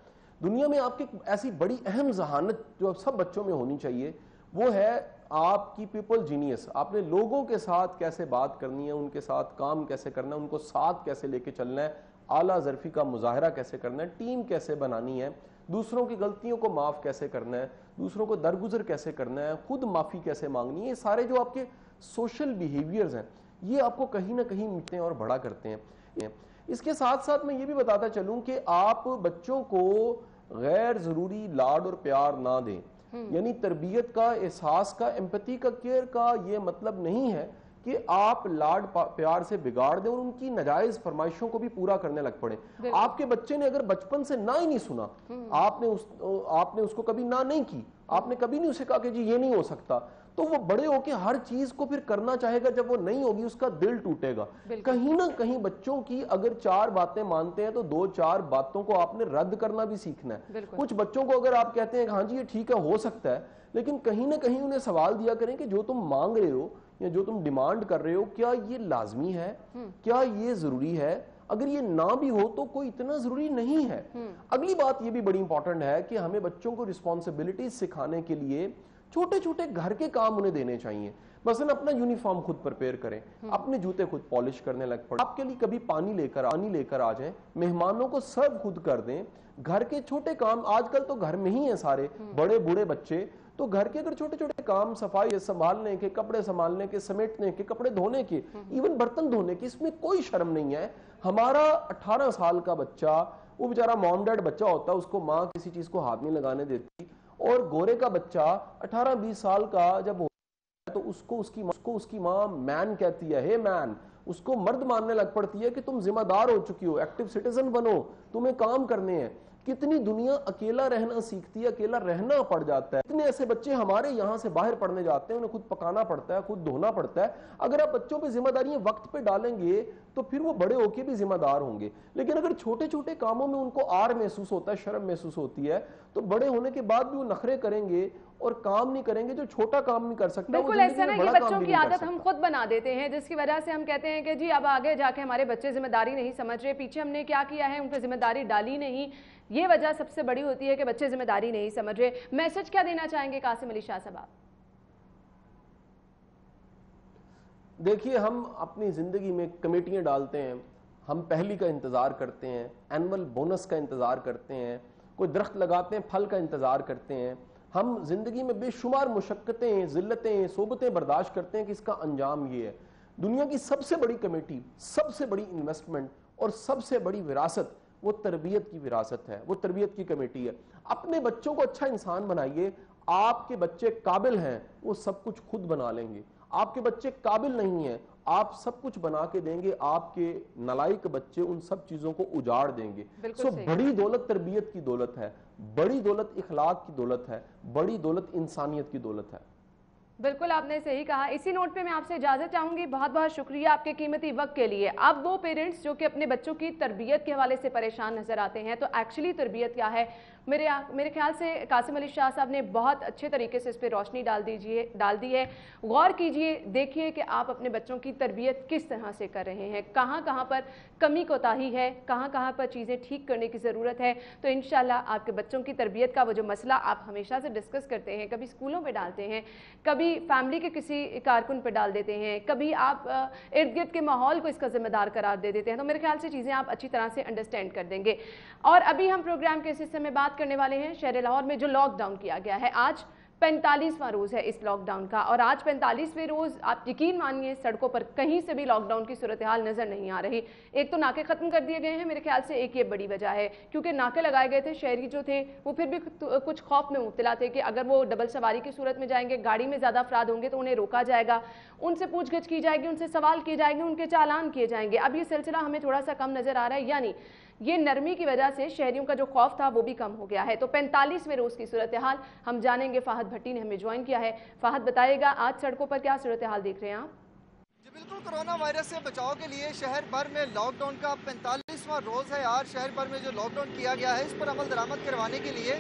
دنیا میں آپ کی ایسی بڑی اہم ذہانت جو سب بچوں میں ہونی چاہیے وہ ہے آپ کی پیپل جینیس. آپ نے لوگوں کے ساتھ کیسے بات کرنی ہے، ان کے ساتھ کام کیسے کرنا ہے، ان کو ساتھ کیسے لے کے چلنا ہے، اعلیٰ ظرفی کا مظاہرہ کیسے کرنا ہے، ٹیم کیسے بنانی ہے، دوسروں کی غلطیوں کو معاف کیسے کرنا ہے، دوسروں کو درگزر کیسے کرنا ہے، خود معافی کیسے مانگنی ہے. یہ سارے جو آپ کے سوشل بیہیویئرز ہیں یہ آپ کو کہیں نہ کہیں مٹتے ہیں اور بڑا کرتے ہیں. اس کے ساتھ ساتھ میں یہ بھی بتاتا چلوں کہ آپ بچوں کو غیر ضروری لاڈ اور پیار نہ دیں. یعنی تربیت کا، احساس کا، ایمپتھی کا، کیئر کا یہ مطلب نہیں ہے کہ آپ لاڈ پیار سے بگاڑ دیں اور ان کی ناجائز فرمائشوں کو بھی پورا کرنے لگ پڑے. آپ کے بچے نے اگر بچپن سے نہ ہی نہیں سنا، آپ نے اس کو کبھی نہ نہیں کی، آپ نے کبھی نہیں اسے کہا کہ جی یہ نہیں ہو سکتا، تو وہ بڑے ہو کے ہر چیز کو پھر کرنا چاہے گا. جب وہ نہیں ہوگی اس کا دل ٹوٹے گا. کہیں نہ کہیں بچوں کی اگر 4 باتیں مانتے ہیں تو 2-4 باتوں کو آپ نے رد کرنا بھی سیکھنا ہے. کچھ بچوں کو اگر آپ کہتے ہیں کہ ہاں جی یہ ٹھیک ہے ہو سکتا ہے، لیکن کہیں نہ کہیں انہیں سوال دیا کریں کہ جو تم مانگ رہے ہو یا جو تم ڈیمانڈ کر رہے ہو کیا یہ لازمی ہے، کیا یہ ضروری ہے؟ اگر یہ نہ بھی ہو تو کوئی اتنا ضروری نہیں ہے. اگلی بات یہ بھی بڑی امپورٹنٹ ہے کہ ہمیں بچوں کو رسپانسبلٹیز سکھانے کے لیے چھوٹے چھوٹے گھر کے کام انہیں دینے چاہیے. مثلا اپنا یونیفارم خود پریپیئر کریں، اپنے جوتے خود پالش کرنے لگ پڑیں، آپ کے لیے کبھی پانی لے کر آ جائیں، مہمانوں کو سرو خود کر دیں. گھر کے چھوٹے کام آج کل تو گھر میں ہی ہیں سارے، بڑے بوڑھے بچے، تو گھر کے اگر چھوٹے چھوٹے کام صفائی سنبھالنے کے، کپڑے سنبھالنے کے، سمیٹنے کے، کپڑے دھونے کے، ایون برتن دھونے کے، اس میں کوئی شرم نہیں ہے. ہمارا 18 سال کا بچہ وہ بیچارہ مام ڈیڈ بچہ ہوتا ہے، اس کو ماں کسی چیز کو ہاتھ نہیں لگانے دیتی، اور گورے کا بچہ 18-20 سال کا جب ہوتا ہے تو اس کی ماں مین کہتی ہے، ہے مین، اس کو مرد ماننے لگ پڑتی ہے کہ تم ذمہ دار ہو چکی ہو، ایکٹیو سٹیزن بنو، تمہیں کام کرنے ہیں. کتنی دنیا اکیلا رہنا سیکھتی ہے، اکیلا رہنا پڑ جاتا ہے. اتنے ایسے بچے ہمارے یہاں سے باہر پڑھنے جاتے ہیں، انہیں خود پکانا پڑتا ہے، خود دھونا پڑتا ہے. اگر آپ بچوں پہ ذمہ داریاں وقت پہ ڈالیں گے تو پھر وہ بڑے ہو کے بھی ذمہ دار ہوں گے. لیکن اگر چھوٹے چھوٹے کاموں میں ان کو آر محسوس ہوتا ہے، شرم محسوس ہوتی ہے، تو بڑے ہونے کے بعد بھی وہ نخرے کریں گے اور کام نہیں کریں گے. جو چھوٹا کام نہیں کر سکتا، بالکل ایسا نا کہ بچوں کی عادت ہم خود بنا دیتے ہیں، جس کی وجہ سے ہم کہتے ہیں کہ جی اب آگے جا کے ہمارے بچے ذمہ داری نہیں سمجھ رہے، پیچھے ہم نے کیا کیا ہے ان پہ ذمہ داری ڈالی نہیں. یہ وجہ سب سے بڑی ہوتی ہے کہ بچے ذمہ داری نہیں سمجھ رہے. میسج کیا دینا چاہیں گے قاسم علی شاہ صاحب؟ دیکھیے، ہم اپنی زندگی میں کمیٹیاں ڈالتے ہیں، ہم پہلی کا انتظار کرتے ہیں، اینول بونس کا انتظار کرتے ہیں، کوئی درخت لگاتے ہیں پھل کا انتظار کرتے ہیں. ہم زندگی میں بے شمار مشقتیں، ذلتیں، صعوبتیں برداشت کرتے ہیں کہ اس کا انجام یہ ہے۔ دنیا کی سب سے بڑی کمیٹی، سب سے بڑی انویسٹمنٹ اور سب سے بڑی وراثت وہ تربیت کی وراثت ہے، وہ تربیت کی کمیٹی ہے۔ اپنے بچوں کو اچھا انسان بنائیے۔ آپ کے بچے قابل ہیں، وہ سب کچھ خود بنا لیں گے۔ آپ کے بچے قابل نہیں ہیں، آپ سب کچھ بنا کے دیں گے، آپ کے نالائق بچے ان سب چیزوں کو اجاڑ دیں گے۔ سو بڑی دولت تربیت کی دولت ہے، بڑی دولت اخلاق کی دولت ہے، بڑی دولت انسانیت کی دولت ہے۔ بالکل آپ نے صحیح کہا۔ اسی نوٹ پہ میں آپ سے اجازت چاہوں گی، بہت بہت شکریہ آپ کے قیمتی وقت کے لیے۔ اب وہ پیرنٹس جو کہ اپنے بچوں کی تربیت کے حوالے سے پریشان نظر آتے ہیں، تو ایکچولی تربیت کیا ہے، میرے خیال سے قاسم علی شاہ صاحب نے بہت اچھے طریقے سے اس پہ روشنی ڈال دی ہے۔ غور کیجئے، دیکھیے کہ آپ اپنے بچوں کی تربیت کس طرح سے کر رہے ہیں، کہاں کہاں پر کمی کوتاہی ہے، کہاں کہاں پر چیزیں ٹھیک کرنے کی ضرورت ہے۔ تو انشاءاللہ آپ کے بچوں کی تربیت کا وہ جو مسئلہ آپ ہمیشہ سے ڈسکس کرتے ہیں، کبھی اسکولوں پہ ڈالتے ہیں، کبھی فیملی کے کسی کارکن پہ ڈال دیتے ہیں، کبھی آپ ارد گرد کے ماحول کو اس کا ذمہ دار قرار دے دیتے ہیں، تو میرے خیال سے چیزیں آپ اچھی طرح سے انڈرسٹینڈ کر دیں گے۔ اور ابھی ہم پروگرام کے اس حصے میں بات کرنے والے ہیں شہر لاہور میں جو لاک ڈاؤن کیا گیا ہے۔ آج 45واں روز ہے اس لاک ڈاؤن کا، اور آج 45ویں روز آپ یقین مانیے سڑکوں پر کہیں سے بھی لاک ڈاؤن کی صورتحال نظر نہیں آ رہی۔ ایک تو ناکے ختم کر دیے گئے ہیں، میرے خیال سے ایک یہ بڑی وجہ ہے، کیونکہ ناکے لگائے گئے تھے، شہری جو تھے وہ پھر بھی کچھ خوف میں مبتلا تھے کہ اگر وہ ڈبل سواری کی صورت میں جائیں گے، گاڑی میں زیادہ افراد ہوں گے تو انہیں روکا جائے گا، ان سے پوچھ گچھ کی جائے گی، ان سے سوال کیے جائیں گے، ان کے چالان کیے جائیں گے۔ اب یہ سلسلہ ہمیں تھوڑا سا کم نظر آ رہا ہے، یعنی یہ نرمی کی وجہ سے شہریوں کا جو خوف تھا وہ بھی کم ہو گیا ہے۔ تو 45ویں روز کی صورتحال ہم جانیں گے، فہد بھٹی نے ہمیں جوائن کیا ہے۔ فہد بتائے گا آج سڑکوں پر کیا صورتحال دیکھ رہے ہیں آپ؟ جی بالکل، کرونا وائرس سے بچاؤ کے لیے شہر بھر میں لاک ڈاؤن کا 45واں روز ہے آج۔ شہر بھر میں جو لاک ڈاؤن کیا گیا ہے اس پر عمل درآمد کروانے کے لیے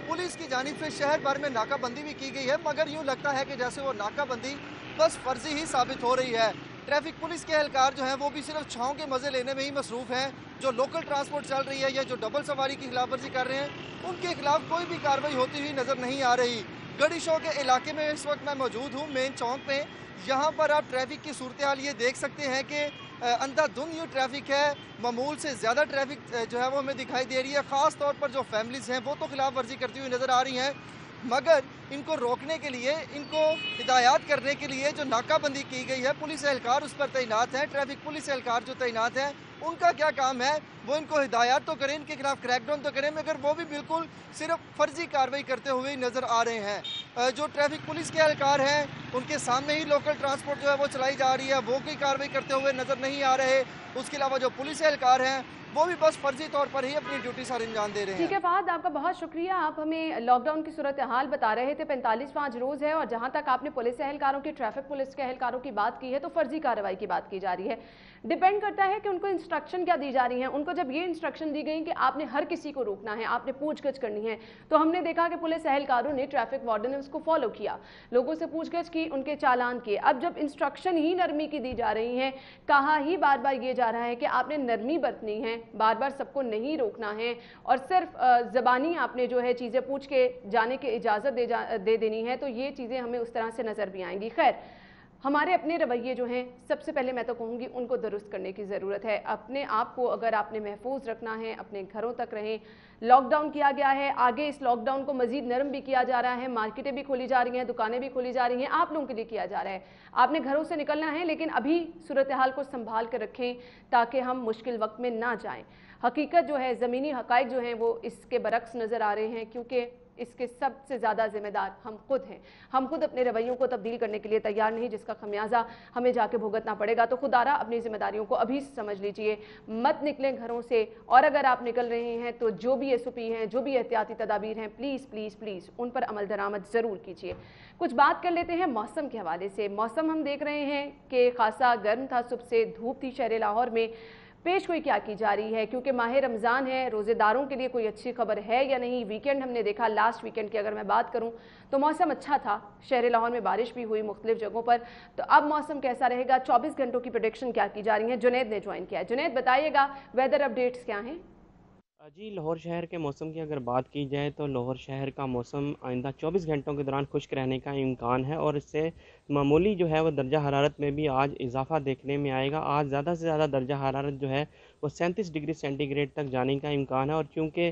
پولیس کی جانب سے شہر بھر میں ناکہ بندی بھی کی گئی ہے، مگر یوں لگتا ہے کہ جیسے وہ ناکہ بندی بس فرضی ہی ثابت ہو رہی ہے۔ ٹریفک پولیس کے اہلکار جو ہیں وہ بھی صرف چھاؤں کے مزے لینے میں ہی مصروف ہیں۔ جو لوکل ٹرانسپورٹ چل رہی ہے یا جو ڈبل سواری کی خلاف ورزی کر رہے ہیں ان کے خلاف کوئی بھی کارروائی ہوتی ہوئی نظر نہیں آ رہی۔ گڑھی شو کے علاقے میں اس وقت میں موجود ہوں، مین چوک میں۔ یہاں پر آپ ٹریفک کی صورتحال یہ دیکھ سکتے ہیں کہ اندھا دھند یہ ٹریفک ہے، معمول سے زیادہ ٹریفک جو ہے وہ ہمیں دکھائی دے رہی ہے۔ خاص طور پر جو فیملیز ہیں وہ تو خلاف ورزی کرتی ہوئی نظر آ رہی ہیں، مگر ان کو روکنے کے لیے، ان کو ہدایات کرنے کے لیے جو ناکہ بندی کی گئی ہے، پولیس اہلکار اس پر تعینات ہیں۔ ٹریفک پولیس اہلکار جو تعینات ہیں ان کا کیا کام ہے، وہ ان کو ہدایات تو کریں، ان کے خلاف کریک ڈاؤن تو کریں، مگر وہ بھی بالکل صرف فرضی کارروائی کرتے ہوئے نظر آ رہے ہیں۔ جو ٹریفک پولیس کے اہلکار ہیں ان کے سامنے ہی لوکل ٹرانسپورٹ جو ہے وہ چلائی جا رہی ہے، وہ کوئی کارروائی کرتے ہوئے نظر نہیں آ رہے۔ اس کے علاوہ جو پولیس اہلکار ہیں وہ بھی بس فرضی طور پر ہی اپنی ڈیوٹی سر انجام دے رہے ہیں۔ ٹھیک ہے فہد، آپ کا بہت شکریہ، آپ ہمیں لاک ڈاؤن کی صورتحال بتا رہے تھے۔ 45واں آج روز ہے، اور جہاں تک آپ نے پولیس اہلکاروں کی، ٹریفک پولیس کے اہلکاروں کی بات کی ہے تو فرضی کارروائی کی بات کی جا رہی ہے۔ ڈیپینڈ کرتا ہے کہ ان کو انسٹرکشن کیا دی جا رہی ہیں۔ ان کو جب یہ انسٹرکشن دی گئی کہ آپ نے ہر کسی کو روکنا ہے، آپ نے پوچھ گچھ کرنی ہے، تو ہم نے دیکھا کہ پولیس اہلکاروں نے، ٹریفک وارڈن نے اس کو فالو کیا، لوگوں سے پوچھ گچھ کی، ان کے چالان کیے۔ اب جب انسٹرکشن ہی نرمی کی دی جا رہی ہیں، کہا ہی بار بار یہ جا رہا ہے کہ آپ نے نرمی برتنی ہے، بار بار سب کو نہیں روکنا ہے، اور صرف زبانی آپ نے جو ہے چیزیں پوچھ کے جانے کی اجازت دے دینی ہے، تو یہ چیزیں ہمیں اس طرح سے نظر بھی آئیں گی۔ خیر، ہمارے اپنے رویے جو ہیں سب سے پہلے میں تو کہوں گی ان کو درست کرنے کی ضرورت ہے۔ اپنے آپ کو اگر آپ نے محفوظ رکھنا ہے، اپنے گھروں تک رہیں۔ لاک ڈاؤن کیا گیا ہے، آگے اس لاک ڈاؤن کو مزید نرم بھی کیا جا رہا ہے، مارکیٹیں بھی کھولی جا رہی ہیں، دکانیں بھی کھولی جا رہی ہیں، آپ لوگوں کے لیے کیا جا رہا ہے۔ آپ نے گھروں سے نکلنا ہے، لیکن ابھی صورتحال کو سنبھال کر رکھیں تاکہ ہم مشکل وقت میں نہ جائیں۔ حقیقت جو ہے، زمینی حقائق جو ہیں وہ اس کے برعکس نظر آ رہے ہیں، کیونکہ اس کے سب سے زیادہ ذمہ دار ہم خود ہیں۔ ہم خود اپنے رویوں کو تبدیل کرنے کے لیے تیار نہیں، جس کا خمیازہ ہمیں جا کے بھگتنا پڑے گا۔ تو خدارا اپنی ذمہ داریوں کو ابھی سمجھ لیجئے، مت نکلیں گھروں سے، اور اگر آپ نکل رہے ہیں تو جو بھی SOP ہیں، جو بھی احتیاطی تدابیر ہیں، پلیز پلیز پلیز ان پر عمل درآمد ضرور کیجئے۔ کچھ بات کر لیتے ہیں موسم کے حوالے سے۔ موسم ہم دیکھ رہے ہیں کہ خاصا گرم تھا، صبح سے دھوپ تھی شہر لاہور میں۔ پیش گوئی کیا کی جا رہی ہے، کیونکہ ماہ رمضان ہے، روزے داروں کے لیے کوئی اچھی خبر ہے یا نہیں؟ ویکینڈ ہم نے دیکھا، لاسٹ ویکینڈ کی اگر میں بات کروں تو موسم اچھا تھا، شہر لاہور میں بارش بھی ہوئی مختلف جگہوں پر۔ تو اب موسم کیسا رہے گا، 24 گھنٹوں کی پریڈکشن کیا کی جا رہی ہے؟ جنید نے جوائن کیا ہے۔ جنید بتائیے گا ویدر اپڈیٹس کیا ہیں؟ جی، لاہور شہر کے موسم کی اگر بات کی جائے تو لاہور شہر کا موسم آئندہ 24 گھنٹوں کے دوران خشک رہنے کا امکان ہے، اور اس سے معمولی جو ہے وہ درجہ حرارت میں بھی آج اضافہ دیکھنے میں آئے گا۔ آج زیادہ سے زیادہ درجہ حرارت جو ہے وہ 37 ڈگری سینٹی گریڈ تک جانے کا امکان ہے، اور چونکہ